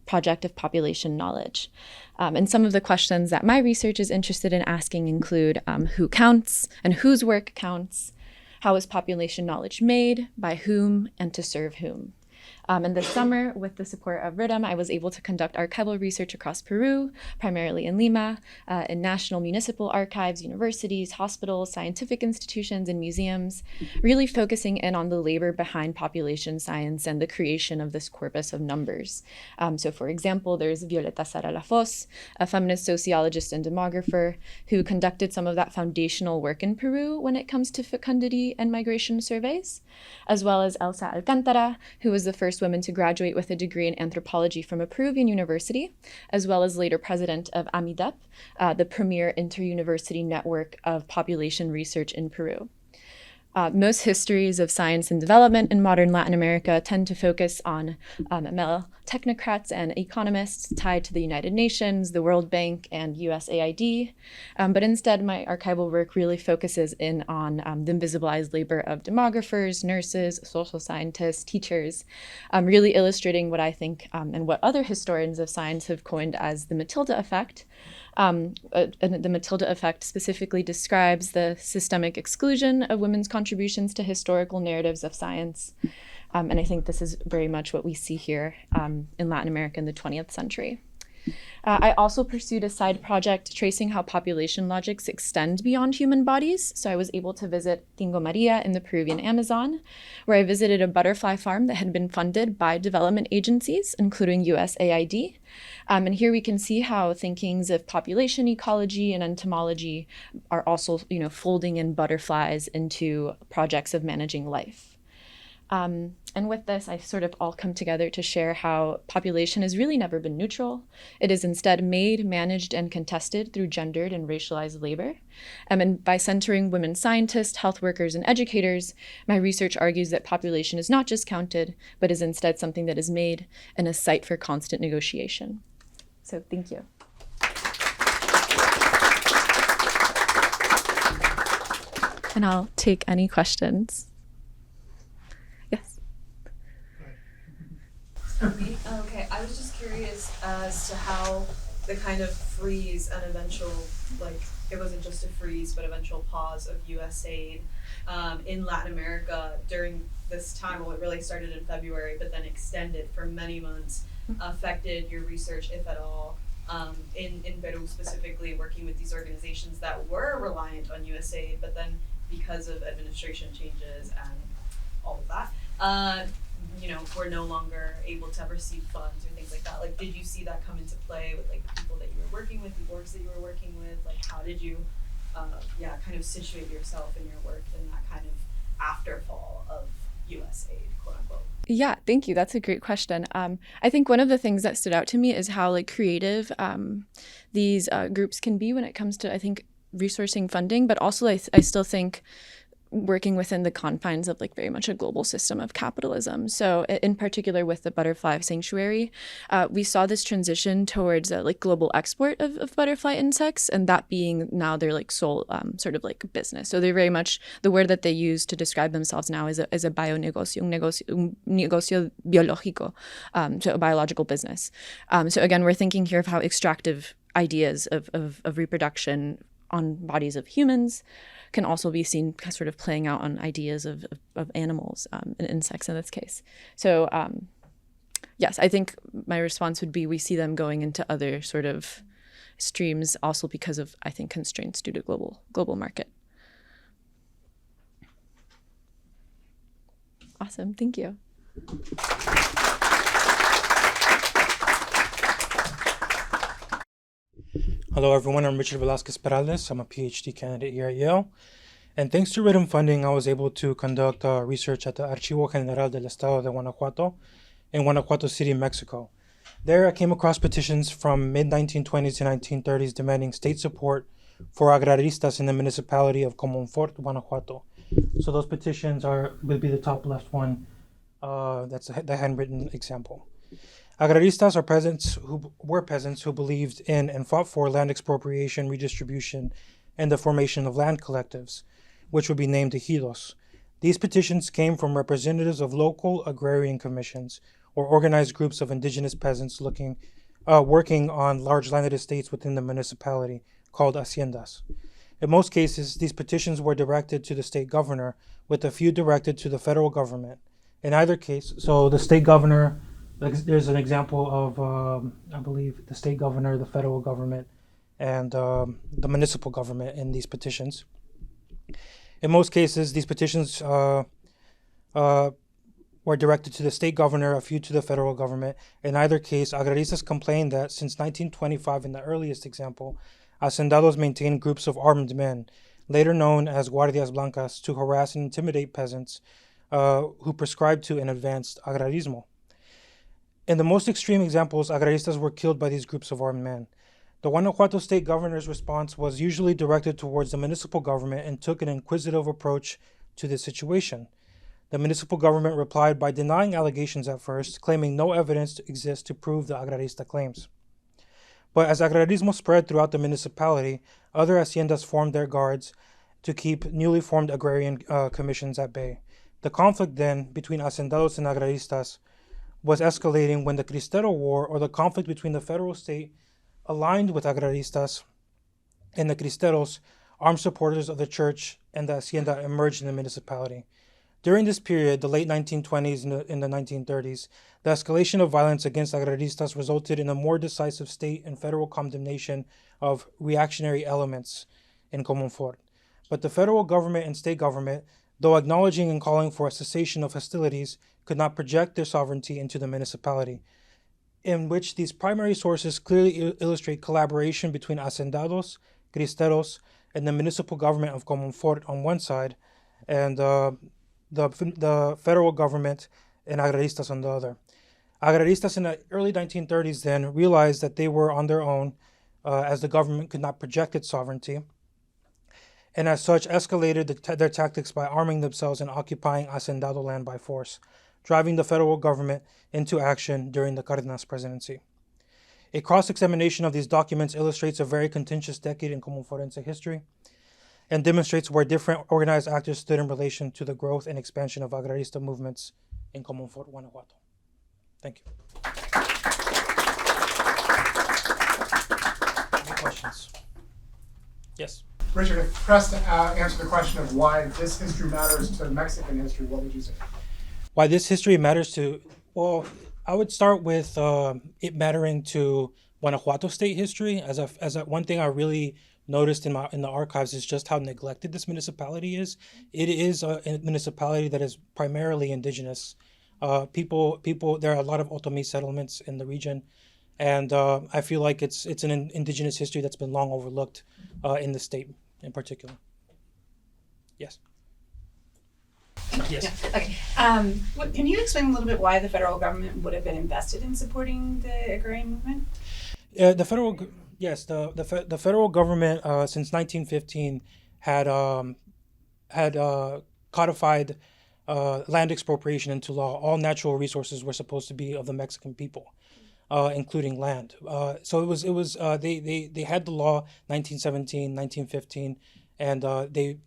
project of population knowledge. And some of the questions that my research is interested in asking include who counts and whose work counts, how is population knowledge made, by whom, and to serve whom. And this summer, with the support of RITM, I was able to conduct archival research across Peru, primarily in Lima, in national municipal archives, universities, hospitals, scientific institutions, and museums, really focusing in on the labor behind population science and the creation of this corpus of numbers. So for example, there's Violeta Sara Lafos, a feminist sociologist and demographer, who conducted some of that foundational work in Peru when it comes to fecundity and migration surveys, as well as Elsa Alcántara, who was the first woman to graduate with a degree in anthropology from a Peruvian university, as well as later president of AMIDEP, the premier inter-university network of population research in Peru. Most histories of science and development in modern Latin America tend to focus on male technocrats and economists tied to the United Nations, the World Bank, and USAID. But instead, my archival work really focuses in on the invisibilized labor of demographers, nurses, social scientists, teachers, really illustrating what I think and what other historians of science have coined as the Matilda effect. And the Matilda effect specifically describes the systemic exclusion of women's contributions to historical narratives of science. And I think this is very much what we see here in Latin America in the 20th century. I also pursued a side project tracing how population logics extend beyond human bodies. So I was able to visit Tingo Maria in the Peruvian Amazon, where I visited a butterfly farm that had been funded by development agencies, including USAID. And here we can see how thinkings of population ecology and entomology are also, folding in butterflies into projects of managing life. And with this, I sort of all come together to share how population has really never been neutral. It is instead made, managed, and contested through gendered and racialized labor. And by centering women scientists, health workers, and educators, my research argues that population is not just counted, but is instead something that is made and a site for constant negotiation. So thank you. And I'll take any questions. Yes. Okay, I was just curious as to how the kind of freeze and eventual, it wasn't just a freeze, but eventual pause of US aid in Latin America during this time, well, it really started in February, but then extended for many months, affected your research, if at all, in Peru specifically, working with these organizations that were reliant on USAID, but then because of administration changes and all of that, we're no longer able to receive funds or things like that. Did you see that come into play with the people that you were working with, the orgs that you were working with? How did you, kind of situate yourself in your work in that kind of afterfall of USAID, quote unquote? Yeah, thank you. That's a great question. I think one of the things that stood out to me is how creative these groups can be when it comes to, I think, resourcing funding, but also I still think working within the confines of very much a global system of capitalism. So in particular with the butterfly sanctuary, we saw this transition towards global export of butterfly insects, and that being now their sole sort of business. So they're very much, the word that they use to describe themselves now is a bionegocio, un negocio biológico, so a biological business. So again, we're thinking here of how extractive ideas of reproduction on bodies of humans can also be seen sort of playing out on ideas of animals and insects in this case. So yes, I think my response would be we see them going into other sort of streams also because of, I think, constraints due to global market. Awesome, thank you. Hello everyone, I'm Richard Velazquez Perales. I'm a PhD candidate here at Yale. And thanks to RITM funding, I was able to conduct research at the Archivo General del Estado de Guanajuato in Guanajuato City, Mexico. There I came across petitions from mid-1920s to 1930s demanding state support for agraristas in the municipality of Comonfort, Guanajuato. So those petitions will be the top left one. That's the handwritten example. Agraristas are peasants who believed in and fought for land expropriation, redistribution, and the formation of land collectives, which would be named ejidos. These petitions came from representatives of local agrarian commissions or organized groups of indigenous peasants working on large landed estates within the municipality called haciendas. In most cases, these petitions were directed to the state governor, with a few directed to the federal government. In either case, so the state governor, there's an example of, I believe, the state governor, the federal government, and the municipal government in these petitions. In most cases, these petitions were directed to the state governor, a few to the federal government. In either case, agraristas complained that since 1925, in the earliest example, hacendados maintained groups of armed men, later known as guardias blancas, to harass and intimidate peasants who prescribed to an advanced agrarismo. In the most extreme examples, agraristas were killed by these groups of armed men. The Guanajuato state governor's response was usually directed towards the municipal government and took an inquisitive approach to the situation. The municipal government replied by denying allegations at first, claiming no evidence exists to prove the agrarista claims. But as agrarismo spread throughout the municipality, other haciendas formed their guards to keep newly formed agrarian commissions at bay. The conflict then between hacendados and agraristas was escalating when the Cristero War, or the conflict between the federal state aligned with agraristas and the Cristeros, armed supporters of the church and the hacienda, emerged in the municipality. During this period, the late 1920s and in the 1930s, the escalation of violence against agraristas resulted in a more decisive state and federal condemnation of reactionary elements in Comonfort. But the federal government and state government, though acknowledging and calling for a cessation of hostilities, could not project their sovereignty into the municipality, in which these primary sources clearly illustrate collaboration between hacendados, cristeros, and the municipal government of Comonfort on one side, and the federal government and agraristas on the other. Agraristas in the early 1930s then realized that they were on their own, as the government could not project its sovereignty, and as such escalated their tactics by arming themselves and occupying hacendado land by force, driving the federal government into action during the Cárdenas presidency. A cross-examination of these documents illustrates a very contentious decade in Comonforense history and demonstrates where different organized actors stood in relation to the growth and expansion of agrarista movements in Comonfort, Guanajuato. Thank you. Any questions? Yes? Richard, if pressed to answer the question of why this history matters to Mexican history, what would you say? Why this history matters to, well, I would start with it mattering to Guanajuato state history. As a one thing I really noticed in the archives is just how neglected this municipality is. It is a municipality that is primarily indigenous. People. There are a lot of Otomi settlements in the region, and I feel like it's an indigenous history that's been long overlooked in the state in particular. Yes. Yes. Yeah. Okay. Can you explain a little bit why the federal government would have been invested in supporting the agrarian movement? The federal government since 1915 had codified land expropriation into law. All natural resources were supposed to be of the Mexican people, including land. So it was they had the law 1917, 1915, and they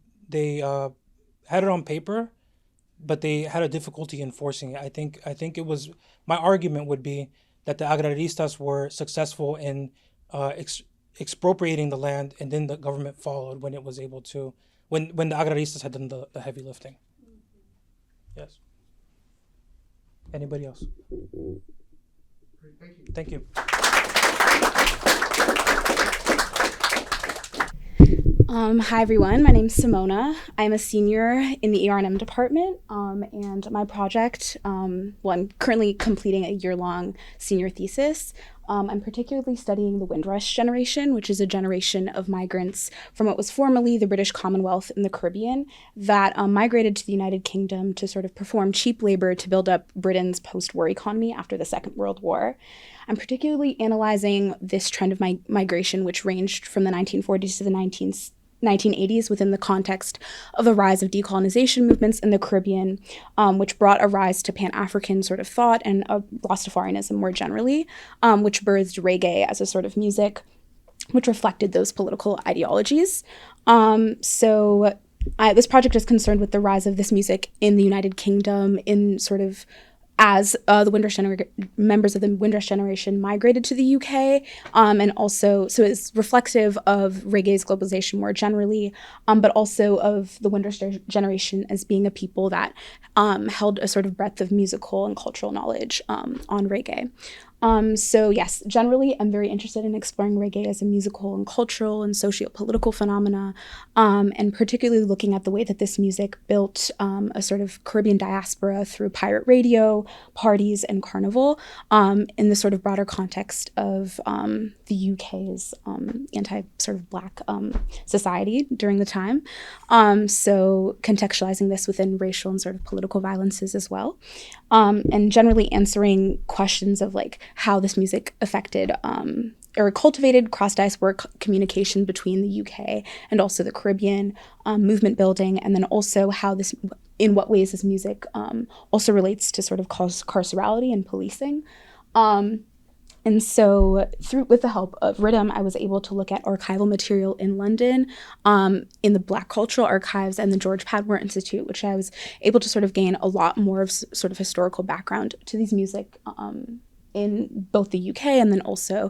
had it on paper, but they had a difficulty enforcing it. I think it was, my argument would be that the agraristas were successful in expropriating the land, and then the government followed when it was able to, when the agraristas had done the heavy lifting. Yes. Anybody else? Great, thank you. Hi everyone, my name's Semona. I'm a senior in the ER&M department, and my project, I'm currently completing a year-long senior thesis. I'm particularly studying the Windrush generation, which is a generation of migrants from what was formerly the British Commonwealth in the Caribbean that migrated to the United Kingdom to sort of perform cheap labor to build up Britain's post-war economy after the Second World War. I'm particularly analyzing this trend of migration, which ranged from the 1940s to the 1980s within the context of the rise of decolonization movements in the Caribbean, which brought a rise to Pan-African sort of thought and Rastafarianism more generally, which birthed reggae as a sort of music which reflected those political ideologies. This project is concerned with the rise of this music in the United Kingdom in sort of as the members of the Windrush generation migrated to the UK, and also, so it's reflective of reggae's globalization more generally, but also of the Windrush generation as being a people that held a sort of breadth of musical and cultural knowledge on reggae. So yes, generally I'm very interested in exploring reggae as a musical and cultural and socio-political phenomena, and particularly looking at the way that this music built a sort of Caribbean diaspora through pirate radio, parties, and carnival, in the sort of broader context of the UK's anti-sort of Black society during the time. So contextualizing this within racial and sort of political violences as well, and generally answering questions of like how this music affected or cultivated cross-diaspora communication between the UK and also the Caribbean, movement building, and then also how this, in what ways this music also relates to sort of carcerality and policing. And so with the help of RITM, I was able to look at archival material in London, in the Black Cultural Archives and the George Padmore Institute, which I was able to sort of gain a lot more of sort of historical background to these music in both the UK and then also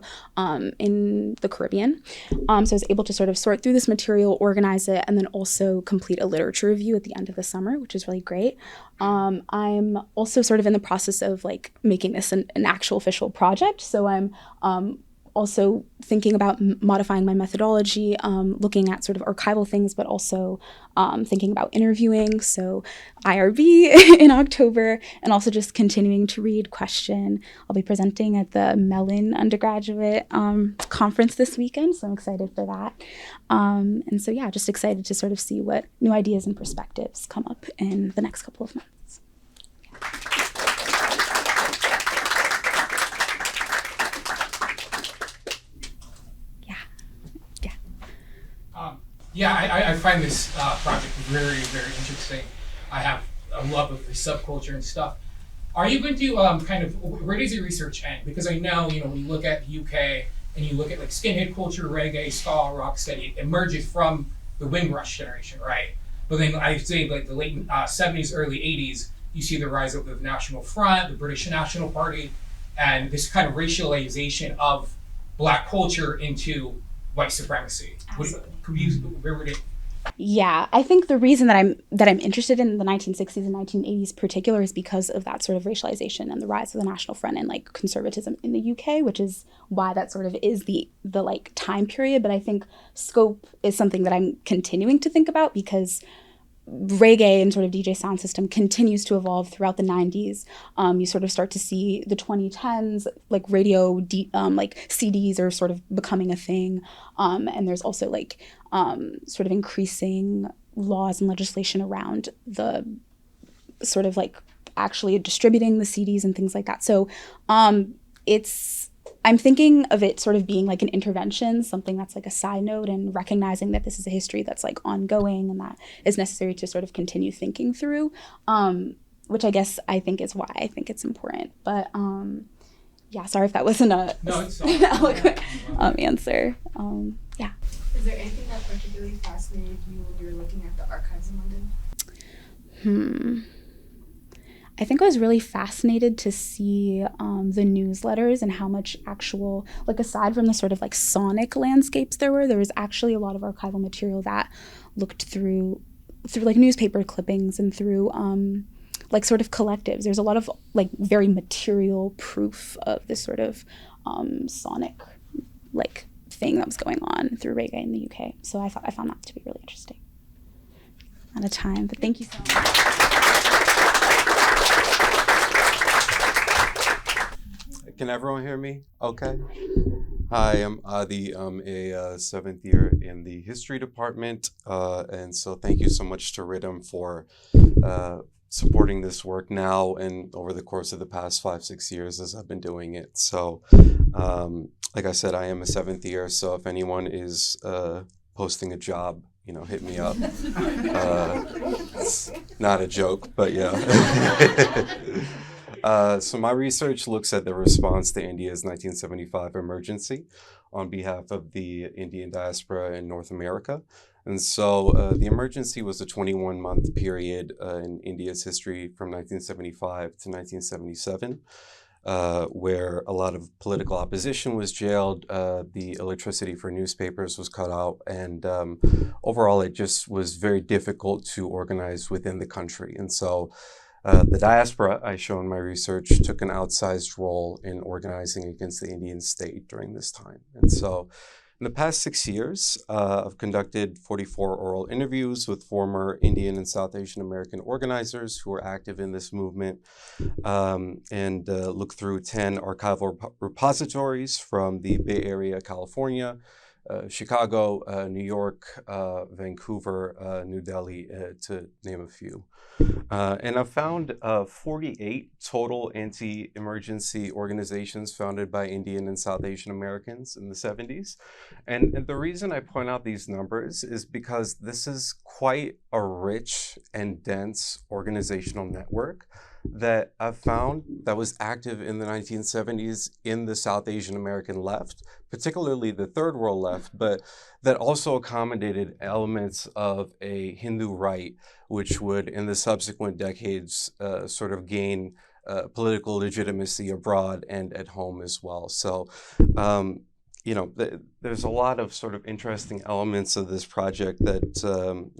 in the Caribbean. So I was able to sort of sort through this material, organize it, and then also complete a literature review at the end of the summer, which is really great. I'm also sort of in the process of like making this an actual official project. So I'm also thinking about modifying my methodology, looking at sort of archival things, but also thinking about interviewing. So IRB in October, and also just continuing to read, question. I'll be presenting at the Mellon undergraduate conference this weekend, so I'm excited for that. And so yeah, just excited to sort of see what new ideas and perspectives come up in the next couple of months. I find this project very, very interesting. I have a love of the subculture and stuff. Are you going to where does your research end? Because I know, when you look at the UK and you look at like skinhead culture, reggae, ska, rocksteady, it emerges from the Windrush generation, right? But then I'd say like the late 70s, early 80s, you see the rise of the National Front, the British National Party, and this kind of racialization of Black culture into white supremacy. Yeah, I think the reason that I'm interested in the 1960s and 1980s particular is because of that sort of racialization and the rise of the National Front and like conservatism in the UK, which is why that sort of is the like time period. But I think scope is something that I'm continuing to think about because reggae and sort of DJ sound system continues to evolve throughout the 90s. You sort of start to see the 2010s, like radio, like CDs are sort of becoming a thing. And there's also like sort of increasing laws and legislation around the sort of like actually distributing the CDs and things like that. So I'm thinking of it sort of being like an intervention, something that's like a side note, and recognizing that this is a history that's like ongoing and that is necessary to sort of continue thinking through, which I guess I think is why I think it's important. But yeah, sorry if that wasn't an eloquent answer. Yeah. Is there anything that particularly fascinated you when you were looking at the archives in London? I think I was really fascinated to see the newsletters and how much actual, like aside from the sort of like sonic landscapes there was actually a lot of archival material that looked through like newspaper clippings and through like sort of collectives. There's a lot of like very material proof of this sort of sonic like thing that was going on through reggae in the UK. So I found that to be really interesting. Out of time, but thank you so much. Can everyone hear me? Okay. Hi, I'm Adi. I'm a seventh year in the history department, and so thank you so much to RITM for supporting this work now and over the course of the past 5-6 years as I've been doing it. So, like I said, I am a seventh year, so if anyone is posting a job, hit me up. It's not a joke, but yeah. So my research looks at the response to India's 1975 emergency on behalf of the Indian diaspora in North America. And so the emergency was a 21-month period in India's history from 1975 to 1977. Where a lot of political opposition was jailed, the electricity for newspapers was cut out, and overall it just was very difficult to organize within the country. And so the diaspora, I show in my research, took an outsized role in organizing against the Indian state during this time. And so in the past 6 years, I've conducted 44 oral interviews with former Indian and South Asian American organizers who are active in this movement, and looked through 10 archival repositories from the Bay Area, California, Chicago, New York, Vancouver, New Delhi, to name a few. And I've found 48 total anti-emergency organizations founded by Indian and South Asian Americans in the 70s. And the reason I point out these numbers is because this is quite a rich and dense organizational network that I've found that was active in the 1970s in the South Asian American left, particularly the third world left, but that also accommodated elements of a Hindu right, which would in the subsequent decades sort of gain political legitimacy abroad and at home as well. So, there's a lot of sort of interesting elements of this project that,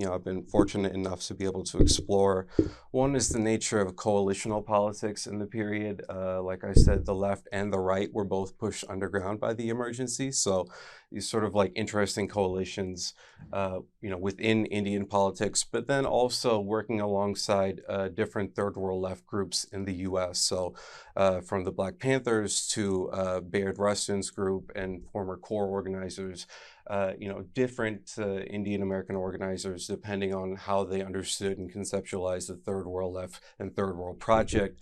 I've been fortunate enough to be able to explore. One is the nature of coalitional politics in the period. Like I said, the left and the right were both pushed underground by the emergency. So these sort of like interesting coalitions, within Indian politics, but then also working alongside different third world left groups in the US. So from the Black Panthers to Bayard Rustin's group and former core organizers, different Indian American organizers, depending on how they understood and conceptualized the third world left and third world project,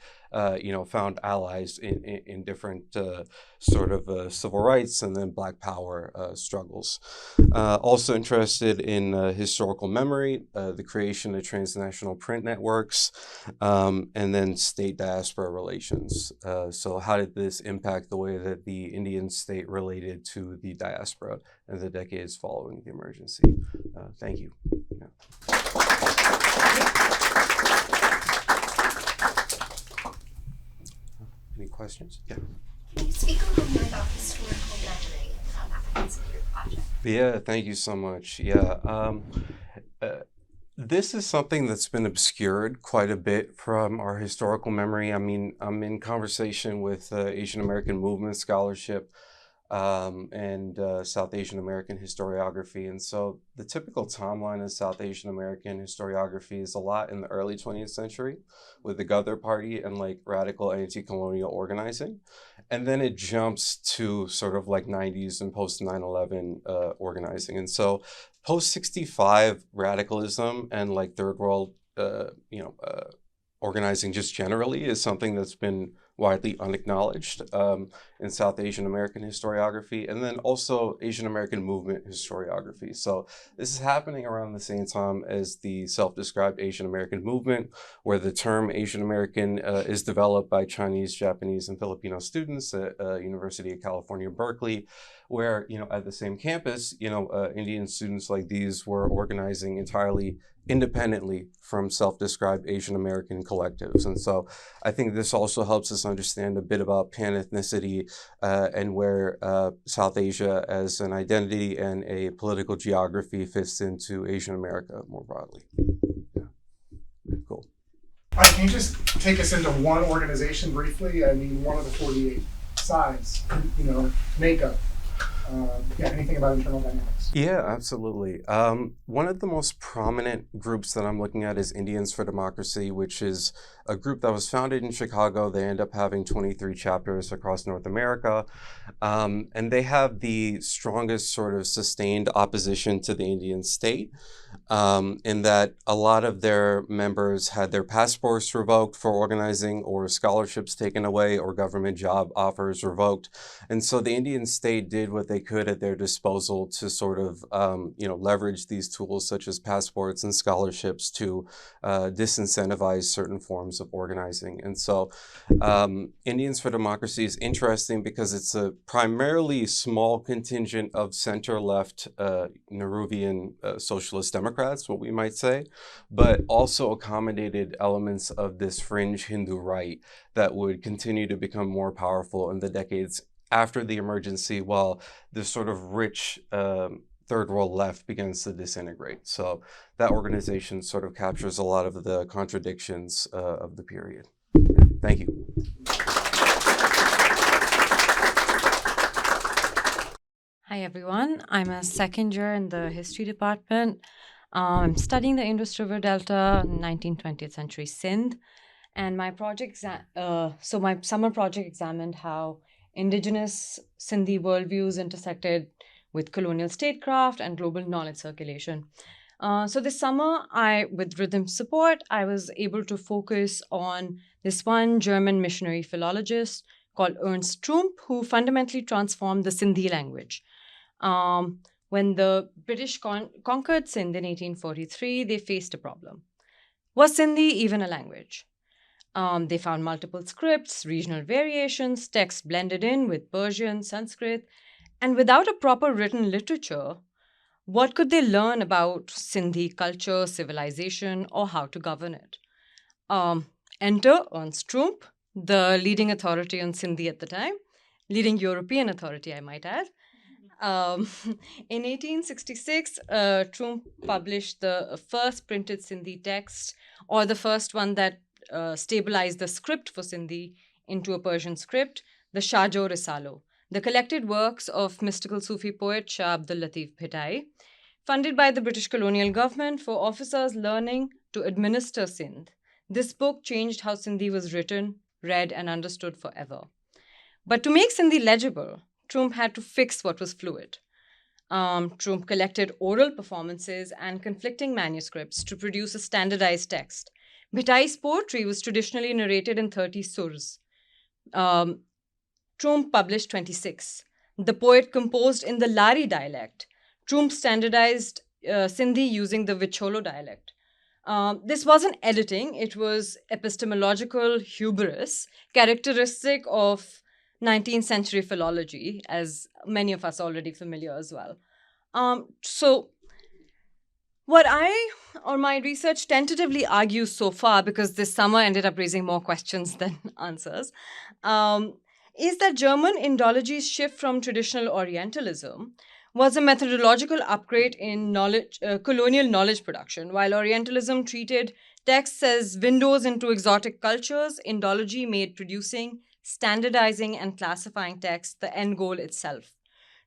found allies in different sort of civil rights and then Black power struggles. Also interested in historical memory, the creation of transnational print networks, and then state diaspora relations. So how did this impact the way that the Indian state related to the diaspora in the decades following the emergency? Thank you. Yeah. Any questions? Yeah. Can you speak a little more about historical memory and how that fits into your project? Yeah, thank you so much. Yeah. This is something that's been obscured quite a bit from our historical memory. I mean, I'm in conversation with Asian American movement scholarship and South Asian American historiography. And so the typical timeline of South Asian American historiography is a lot in the early 20th century with the Ghadar Party and like radical anti-colonial organizing. And then it jumps to sort of like 90s and post 9/11 organizing. And so post 65 radicalism and like third world, organizing just generally is something that's been widely unacknowledged in South Asian American historiography, and then also Asian American movement historiography. So this is happening around the same time as the self-described Asian American movement, where the term Asian American is developed by Chinese, Japanese, and Filipino students at University of California, Berkeley, where, at the same campus, Indian students like these were organizing entirely independently from self-described Asian American collectives. And so I think this also helps us understand a bit about pan-ethnicity and where South Asia as an identity and a political geography fits into Asian America more broadly. Yeah. Cool. Can you just take us into one organization briefly? I mean, one of the 48 sides, makeup. Yeah, anything about internal dynamics? Yeah, absolutely. One of the most prominent groups that I'm looking at is Indians for Democracy, which is a group that was founded in Chicago. They end up having 23 chapters across North America. And they have the strongest sort of sustained opposition to the Indian state, in that a lot of their members had their passports revoked for organizing, or scholarships taken away, or government job offers revoked. And so the Indian state did what they could at their disposal to sort of, leverage these tools such as passports and scholarships to disincentivize certain forms of organizing. And so Indians for Democracy is interesting because it's a primarily small contingent of center-left Nehruvian socialist Democrats, what we might say, but also accommodated elements of this fringe Hindu right that would continue to become more powerful in the decades after the emergency, while this sort of rich third world left begins to disintegrate. So that organization sort of captures a lot of the contradictions of the period. Thank you. Hi everyone, I'm a second year in the history department. I'm studying the Indus River Delta, 19th, 20th century Sindh. And my project, my summer project examined how indigenous Sindhi worldviews intersected with colonial statecraft and global knowledge circulation. So this summer, with RITM support, I was able to focus on this one German missionary philologist called Ernst Trump, who fundamentally transformed the Sindhi language. When the British conquered Sindh in 1843, they faced a problem. Was Sindhi even a language? They found multiple scripts, regional variations, text blended in with Persian, Sanskrit, and without a proper written literature, what could they learn about Sindhi culture, civilization, or how to govern it? Enter Ernst Trump, the leading authority on Sindhi at the time, leading European authority, I might add. In 1866, Trump published the first printed Sindhi text, or the first one that stabilized the script for Sindhi into a Persian script, the Shajo Risalo, the collected works of mystical Sufi poet Shah Abdul Latif Bhittai, funded by the British colonial government for officers learning to administer Sindh. This book changed how Sindhi was written, read, and understood forever. But to make Sindhi legible, Trump had to fix what was fluid. Trump collected oral performances and conflicting manuscripts to produce a standardized text. Bhittai's poetry was traditionally narrated in 30 surs. Trump published 26. The poet composed in the Lari dialect. Trump standardized Sindhi using the Vicholo dialect. This wasn't editing, it was epistemological hubris, characteristic of 19th century philology, as many of us are already familiar as well. So what my research tentatively argues so far, because this summer ended up raising more questions than answers, is that German Indology's shift from traditional Orientalism was a methodological upgrade in colonial knowledge production. While Orientalism treated texts as windows into exotic cultures, Indology made producing, standardizing, and classifying text the end goal itself.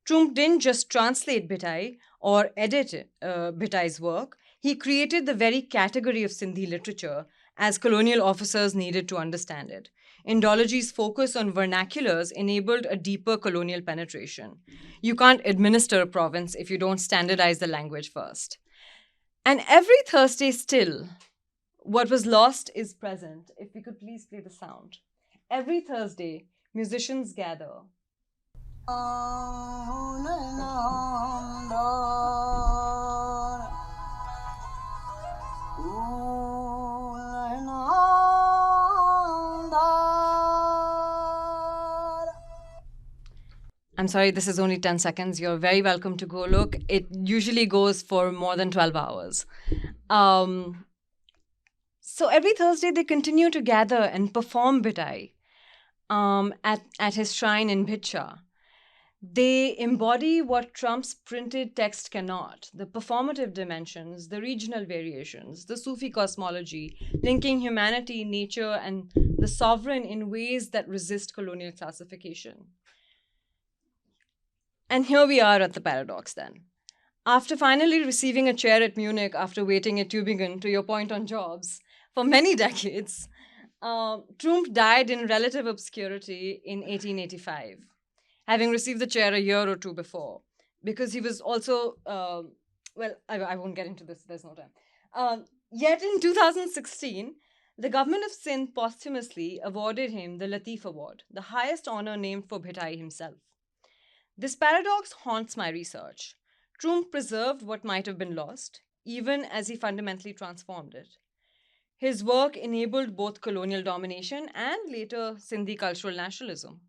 Trump didn't just translate Bhittai or edit Bhittai's work, he created the very category of Sindhi literature as colonial officers needed to understand it. Indology's focus on vernaculars enabled a deeper colonial penetration. You can't administer a province if you don't standardize the language first. And every Thursday still, what was lost is present. If we could please play the sound. Every Thursday, musicians gather. I'm sorry, this is only 10 seconds. You're very welcome to go look. It usually goes for more than 12 hours. So every Thursday, they continue to gather and perform Bhittai at his shrine in Bhicha. They embody what Trump's printed text cannot, the performative dimensions, the regional variations, the Sufi cosmology, linking humanity, nature, and the sovereign in ways that resist colonial classification. And here we are at the paradox then. After finally receiving a chair at Munich after waiting at Tübingen, to your point on jobs, for many decades, Trump died in relative obscurity in 1885, having received the chair a year or two before, because he was also, I won't get into this, there's no time. Yet in 2016, the government of Sindh posthumously awarded him the Latif Award, the highest honor named for Bhitai himself. This paradox haunts my research. Trump preserved what might have been lost, even as he fundamentally transformed it. His work enabled both colonial domination and later Sindhi cultural nationalism.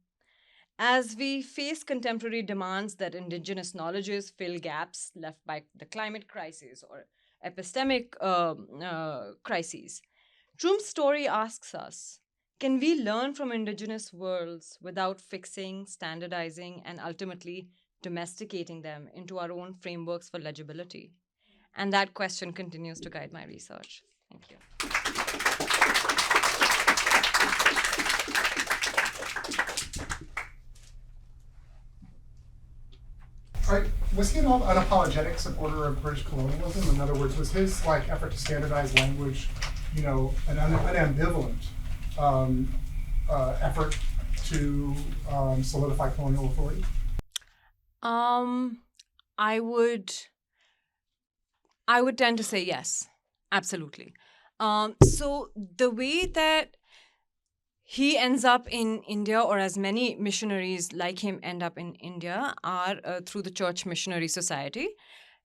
As we face contemporary demands that indigenous knowledges fill gaps left by the climate crisis or epistemic crises, Trump's story asks us, can we learn from indigenous worlds without fixing, standardizing, and ultimately domesticating them into our own frameworks for legibility? And that question continues to guide my research. Thank you. Was he an unapologetic supporter of British colonialism? In other words, was his effort to standardize language, an ambivalent effort to solidify colonial authority? I would tend to say yes, absolutely. So the way that he ends up in India, or as many missionaries like him end up in India, are through the Church Missionary Society.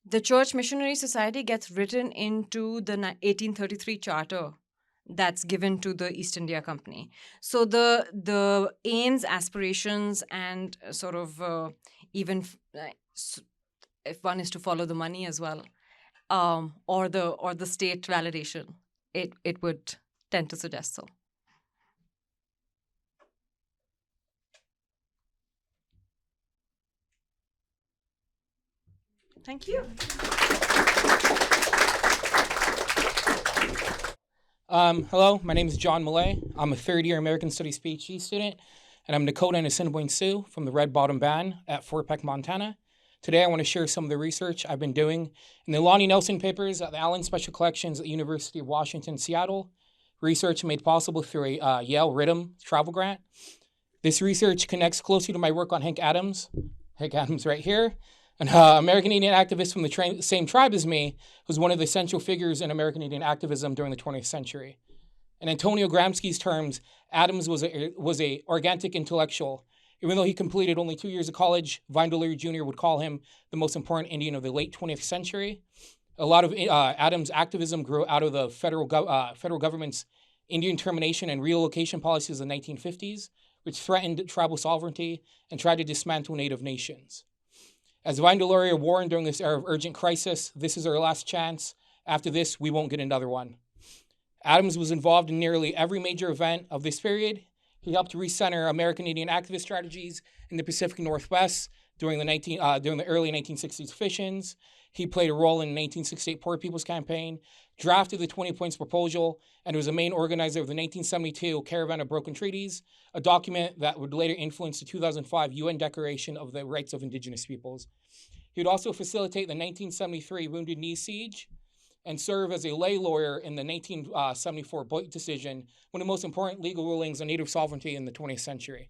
The Church Missionary Society gets written into the 1833 charter that's given to the East India Company. So the aims, aspirations, and sort of even if one is to follow the money as well, or the state validation, it would tend to suggest so. Thank you. Hello, my name is John Millay. I'm a third-year American Studies PhD student, and I'm Dakota and Assiniboine Sioux from the Red Bottom Band at Fort Peck, Montana. Today, I want to share some of the research I've been doing in the Lonnie Nelson papers at the Allen Special Collections at the University of Washington, Seattle. Research made possible through a Yale RITM travel grant. This research connects closely to my work on Hank Adams. Hank Adams right here. An American Indian activist from the same tribe as me, who's one of the central figures in American Indian activism during the 20th century. In Antonio Gramsci's terms, Adams was a organic intellectual. Even though he completed only 2 years of college, Vandeleur Jr. would call him the most important Indian of the late 20th century. A lot of Adams' activism grew out of the federal government's Indian termination and relocation policies in the 1950s, which threatened tribal sovereignty and tried to dismantle native nations. As Vandeleur warned during this era of urgent crisis, this is our last chance. After this, we won't get another one. Adams was involved in nearly every major event of this period. He helped recenter American Indian activist strategies in the Pacific Northwest during the early 1960s fissions. He played a role in the 1968 Poor People's Campaign, drafted the 20 Points Proposal, and was a main organizer of the 1972 Caravan of Broken Treaties, a document that would later influence the 2005 UN Declaration of the Rights of Indigenous Peoples. He would also facilitate the 1973 Wounded Knee Siege and serve as a lay lawyer in the 1974 Boyd decision, one of the most important legal rulings on native sovereignty in the 20th century.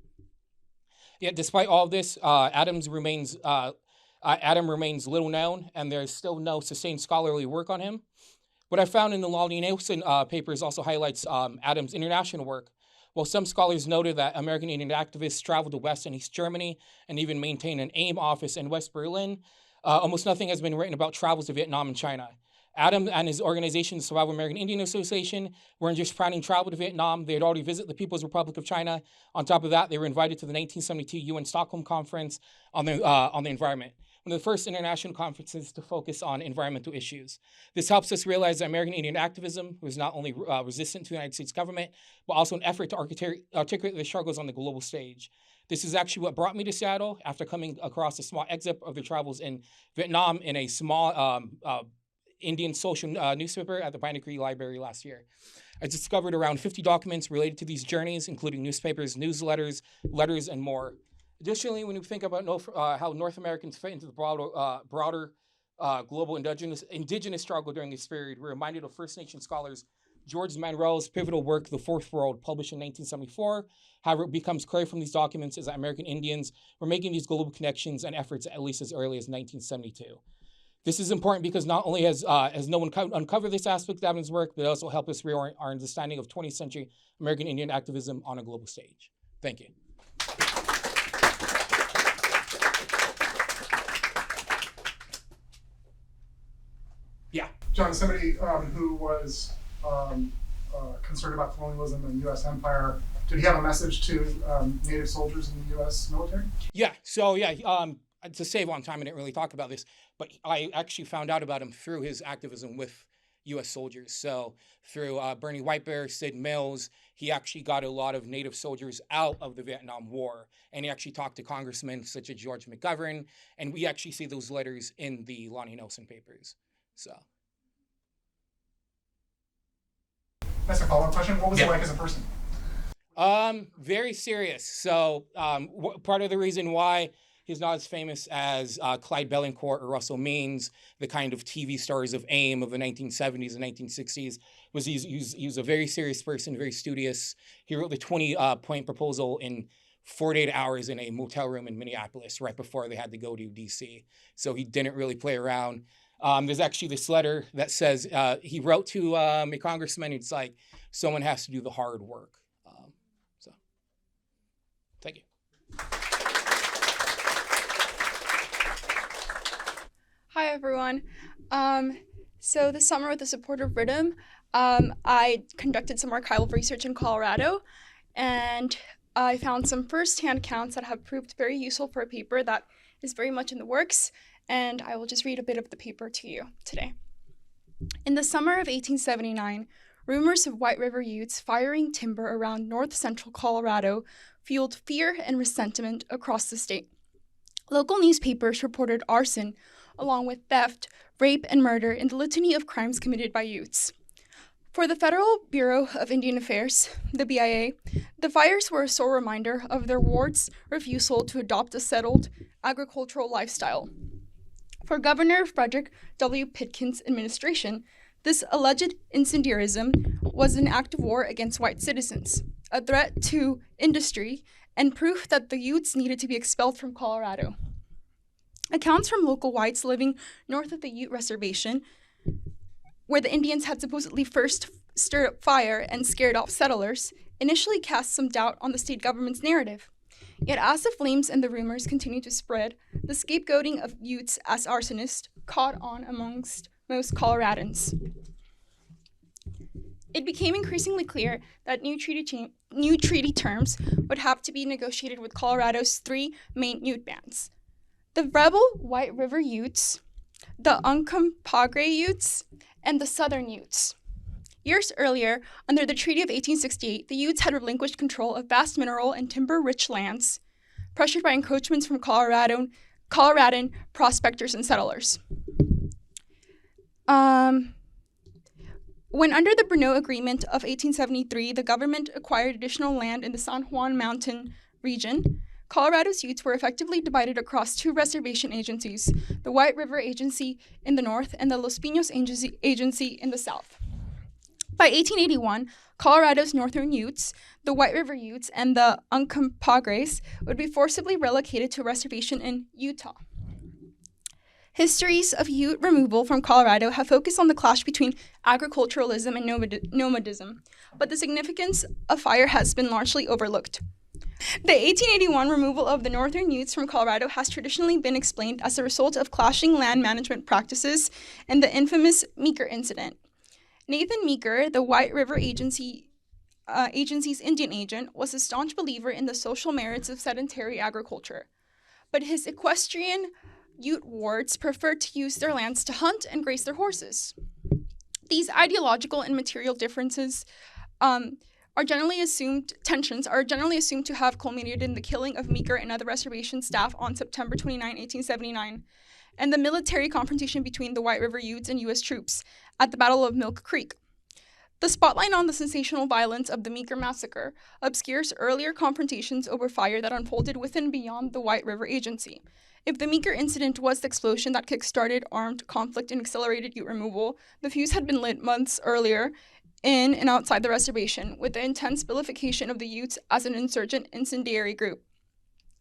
Yet despite all of this, Adam remains little known, and there's still no sustained scholarly work on him. What I found in the Lonnie Nelson papers also highlights Adams' international work. While some scholars noted that American Indian activists traveled to West and East Germany and even maintained an AIM office in West Berlin, almost nothing has been written about travels to Vietnam and China. Adam and his organization, the Survival American Indian Association, weren't just planning travel to Vietnam. They had already visited the People's Republic of China. On top of that, they were invited to the 1972 UN Stockholm Conference on the environment, one of the first international conferences to focus on environmental issues. This helps us realize that American Indian activism was not only resistant to the United States government, but also an effort to articulate the struggles on the global stage. This is actually what brought me to Seattle after coming across a small excerpt of their travels in Vietnam in a small Indian social newspaper at the Pine Creek Library last year. I discovered around 50 documents related to these journeys, including newspapers, newsletters, letters, and more. Additionally, when we think about how North Americans fit into the broader global indigenous struggle during this period, we're reminded of First Nation scholars George Manrell's pivotal work, The Fourth World, published in 1974. However, it becomes clear from these documents is that American Indians were making these global connections and efforts at least as early as 1972. This is important because not only has no one uncovered this aspect of Davin's work, but it also helped us reorient our understanding of 20th century American Indian activism on a global stage. Thank you. Yeah. John, somebody who was concerned about colonialism and U.S. empire, did he have a message to Native soldiers in the U.S. military? Yeah. So to save on time, I didn't really talk about this, but I actually found out about him through his activism with U.S. soldiers. So through Bernie Whitebear, Sid Mills, he actually got a lot of Native soldiers out of the Vietnam War, and he actually talked to congressmen such as George McGovern, and we actually see those letters in the Lonnie Nelson papers. So. That's a follow-up question. What was he like as a person? Very serious. So part of the reason why he's not as famous as Clyde Bellincourt or Russell Means, the kind of TV stars of AIM of the 1970s and 1960s, was he was a very serious person, very studious. He wrote the 20-point proposal in 48 hours in a motel room in Minneapolis right before they had to go to D.C. So he didn't really play around. There's actually this letter that says he wrote to a congressman. It's like someone has to do the hard work. So, thank you. Hi, everyone. So this summer, with the support of RITM, I conducted some archival research in Colorado, and I found some first-hand accounts that have proved very useful for a paper that is very much in the works. And I will just read a bit of the paper to you today. In the summer of 1879, rumors of White River Utes firing timber around north-central Colorado fueled fear and resentment across the state. Local newspapers reported arson, along with theft, rape, and murder in the litany of crimes committed by Utes. For the Federal Bureau of Indian Affairs, the BIA, the fires were a sore reminder of their ward's refusal to adopt a settled agricultural lifestyle. For Governor Frederick W. Pitkin's administration, this alleged incendiarism was an act of war against white citizens, a threat to industry, and proof that the Utes needed to be expelled from Colorado. Accounts from local whites living north of the Ute Reservation, where the Indians had supposedly first stirred up fire and scared off settlers, initially cast some doubt on the state government's narrative. Yet as the flames and the rumors continued to spread, the scapegoating of Utes as arsonists caught on amongst most Coloradans. It became increasingly clear that new treaty terms would have to be negotiated with Colorado's three main Ute bands: the rebel White River Utes, the Uncompahgre Utes, and the Southern Utes. Years earlier, under the Treaty of 1868, the Utes had relinquished control of vast mineral and timber-rich lands, pressured by encroachments from Coloradan prospectors and settlers. When under the Brno Agreement of 1873, the government acquired additional land in the San Juan Mountain region, Colorado's Utes were effectively divided across two reservation agencies, the White River Agency in the north and the Los Pinos Agency in the south. By 1881, Colorado's northern Utes, the White River Utes, and the Uncompahgres would be forcibly relocated to a reservation in Utah. Histories of Ute removal from Colorado have focused on the clash between agriculturalism and nomadism, but the significance of fire has been largely overlooked. The 1881 removal of the northern Utes from Colorado has traditionally been explained as a result of clashing land management practices and the infamous Meeker incident. Nathan Meeker, the White River Agency's Indian agent, was a staunch believer in the social merits of sedentary agriculture, but his equestrian Ute wards preferred to use their lands to hunt and graze their horses. These ideological and material differences tensions are generally assumed to have culminated in the killing of Meeker and other reservation staff on September 29, 1879, and the military confrontation between the White River Utes and U.S. troops at the Battle of Milk Creek. The spotlight on the sensational violence of the Meeker massacre obscures earlier confrontations over fire that unfolded within and beyond the White River Agency. If the Meeker incident was the explosion that kick-started armed conflict and accelerated Ute removal, the fuse had been lit months earlier in and outside the reservation, with the intense vilification of the Utes as an insurgent incendiary group.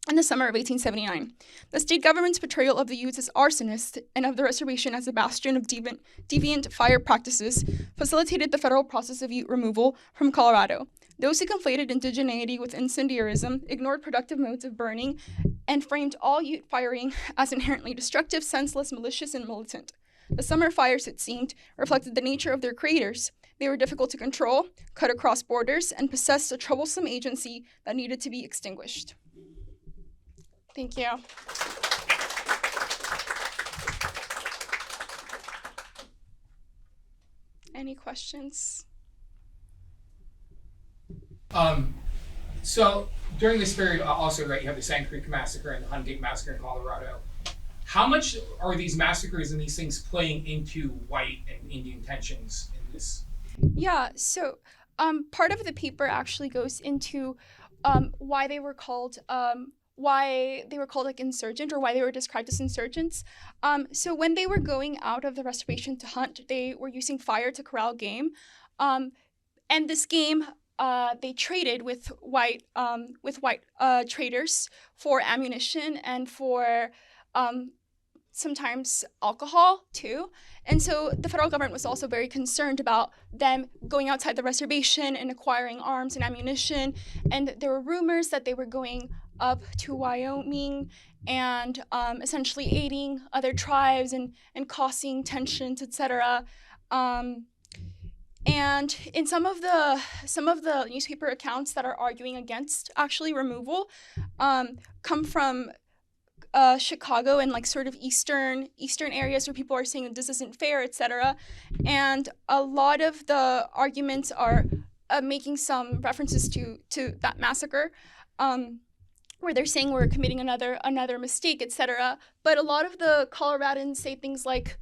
In the summer of 1879, the state government's portrayal of the Utes as arsonists and of the reservation as a bastion of deviant fire practices facilitated the federal process of Ute removal from Colorado. Those who conflated indigeneity with incendiarism ignored productive modes of burning and framed all Ute firing as inherently destructive, senseless, malicious, and militant. The summer fires, it seemed, reflected the nature of their creators. They were difficult to control, cut across borders, and possessed a troublesome agency that needed to be extinguished. Thank you. Any questions? So during this period, also, right, you have the Sand Creek Massacre and the Hunt Gate Massacre in Colorado. How much are these massacres and these things playing into white and Indian tensions in this? Yeah, so part of the paper actually goes into why they were called like insurgent, or why they were described as insurgents. So when they were going out of the reservation to hunt, they were using fire to corral game. And this game, they traded with white traders for ammunition and for sometimes alcohol too. And so the federal government was also very concerned about them going outside the reservation and acquiring arms and ammunition. And there were rumors that they were going up to Wyoming and essentially aiding other tribes and causing tensions, etc. And in some of the newspaper accounts that are arguing against actually removal come from Chicago and like sort of eastern areas where people are saying that this isn't fair, etc. And a lot of the arguments are making some references to that massacre, where they're saying we're committing another mistake, etc. But a lot of the Coloradans say things like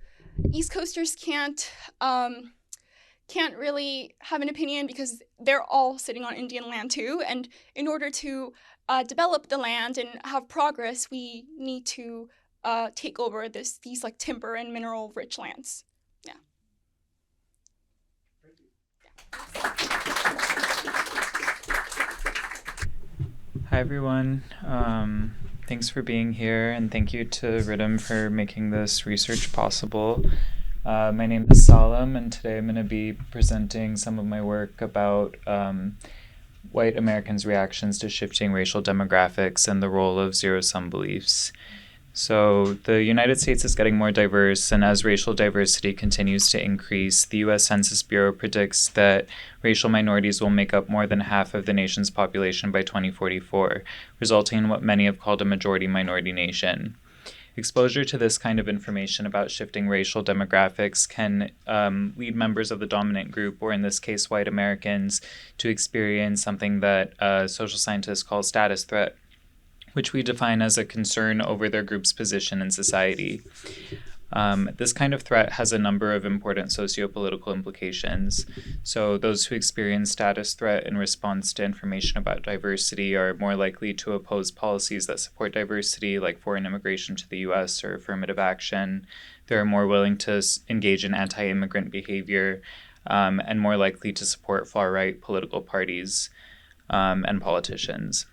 East Coasters can't really have an opinion because they're all sitting on Indian land too, and in order to develop the land and have progress, we need to take over these like timber and mineral rich lands. Yeah. Hi everyone. Thanks for being here, and thank you to RITM for making this research possible. My name is Salam, and today I'm going to be presenting some of my work about white Americans' reactions to shifting racial demographics and the role of zero-sum beliefs. So the United States is getting more diverse, and as racial diversity continues to increase, the U.S. Census Bureau predicts that racial minorities will make up more than half of the nation's population by 2044, resulting in what many have called a majority-minority nation. Exposure to this kind of information about shifting racial demographics can lead members of the dominant group, or in this case white Americans, to experience something that social scientists call status threat, which we define as a concern over their group's position in society. This kind of threat has a number of important sociopolitical implications. So those who experience status threat in response to information about diversity are more likely to oppose policies that support diversity, like foreign immigration to the U.S. or affirmative action. They're more willing to engage in anti-immigrant behavior and more likely to support far-right political parties and politicians.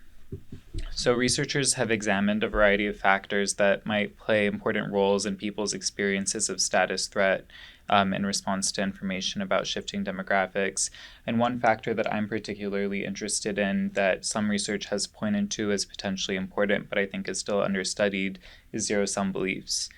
So researchers have examined a variety of factors that might play important roles in people's experiences of status threat in response to information about shifting demographics. And one factor that I'm particularly interested in that some research has pointed to as potentially important, but I think is still understudied, is zero-sum beliefs.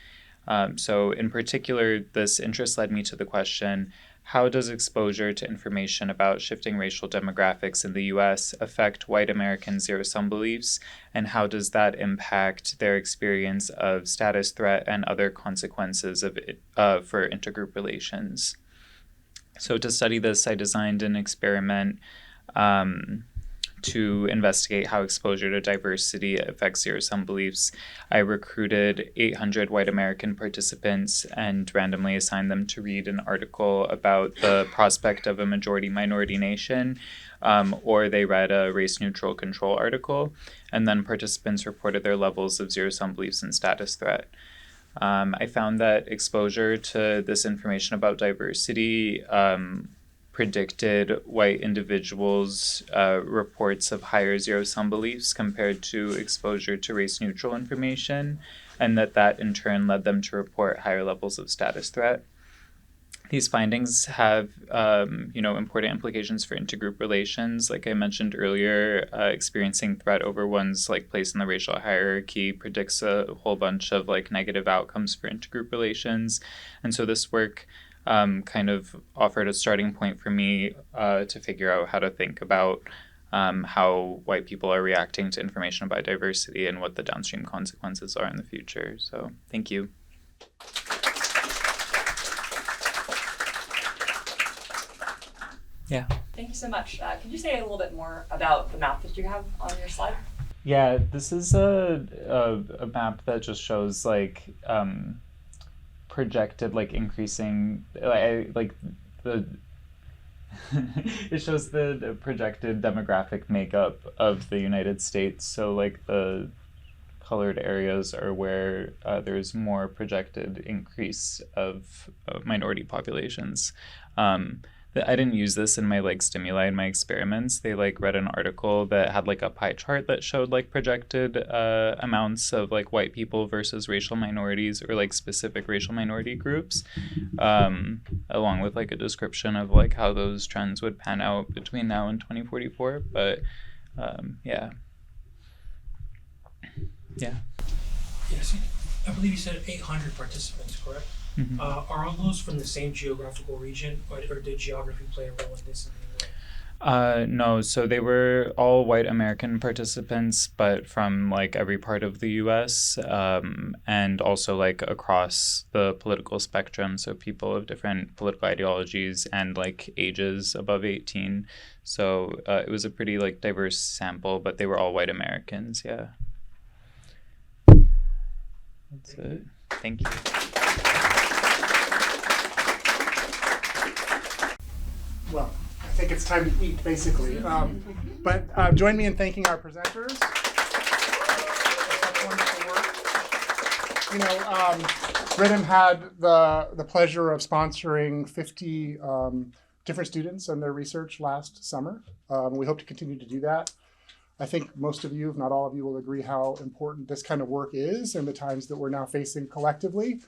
So in particular, this interest led me to the question, how does exposure to information about shifting racial demographics in the U.S. affect white American zero-sum beliefs, and how does that impact their experience of status threat and other consequences of it, for intergroup relations? So to study this, I designed an experiment to investigate how exposure to diversity affects zero-sum beliefs, I recruited 800 white American participants and randomly assigned them to read an article about the prospect of a majority-minority nation, or they read a race-neutral control article, and then participants reported their levels of zero-sum beliefs and status threat. I found that exposure to this information about diversity predicted white individuals' reports of higher zero-sum beliefs compared to exposure to race-neutral information, and that in turn led them to report higher levels of status threat. These findings have, important implications for intergroup relations. Like I mentioned earlier, experiencing threat over one's place in the racial hierarchy predicts a whole bunch of negative outcomes for intergroup relations. And so this work kind of offered a starting point for me to figure out how to think about how white people are reacting to information about diversity and what the downstream consequences are in the future. So thank you. Yeah. Thank you so much. Could you say a little bit more about the map that you have on your slide? Yeah, this is a map that just shows projected increasing the it shows the projected demographic makeup of the United States. So the colored areas are where there's more projected increase of minority populations. I didn't use this in my stimuli in my experiments. They read an article that had a pie chart that showed projected amounts of white people versus racial minorities or specific racial minority groups, along with a description of how those trends would pan out between now and 2044. But yeah. Yes, I believe you said 800 participants, correct? Mm-hmm. Are all those from the same geographical region, or did geography play a role in this? No, so they were all white American participants, but from every part of the U.S. And also across the political spectrum, so people of different political ideologies and ages above 18. So it was a pretty diverse sample, but they were all white Americans. Yeah. That's it. Thank you. Well, I think it's time to eat, basically. But join me in thanking our presenters. That's wonderful work. RITM had the pleasure of sponsoring 50 different students and their research last summer. We hope to continue to do that. I think most of you, if not all of you, will agree how important this kind of work is in the times that we're now facing collectively.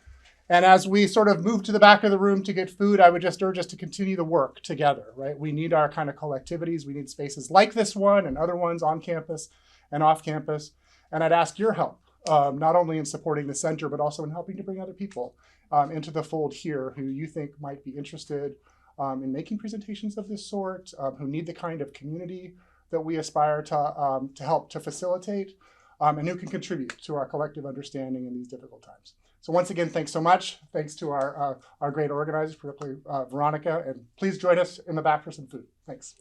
And as we sort of move to the back of the room to get food, I would just urge us to continue the work together, right? We need our kind of collectivities. We need spaces like this one and other ones on campus and off campus. And I'd ask your help, not only in supporting the center, but also in helping to bring other people into the fold here who you think might be interested in making presentations of this sort, who need the kind of community that we aspire to help to facilitate, and who can contribute to our collective understanding in these difficult times. So once again, thanks so much. Thanks to our great organizers, particularly Veronica, and please join us in the back for some food. Thanks.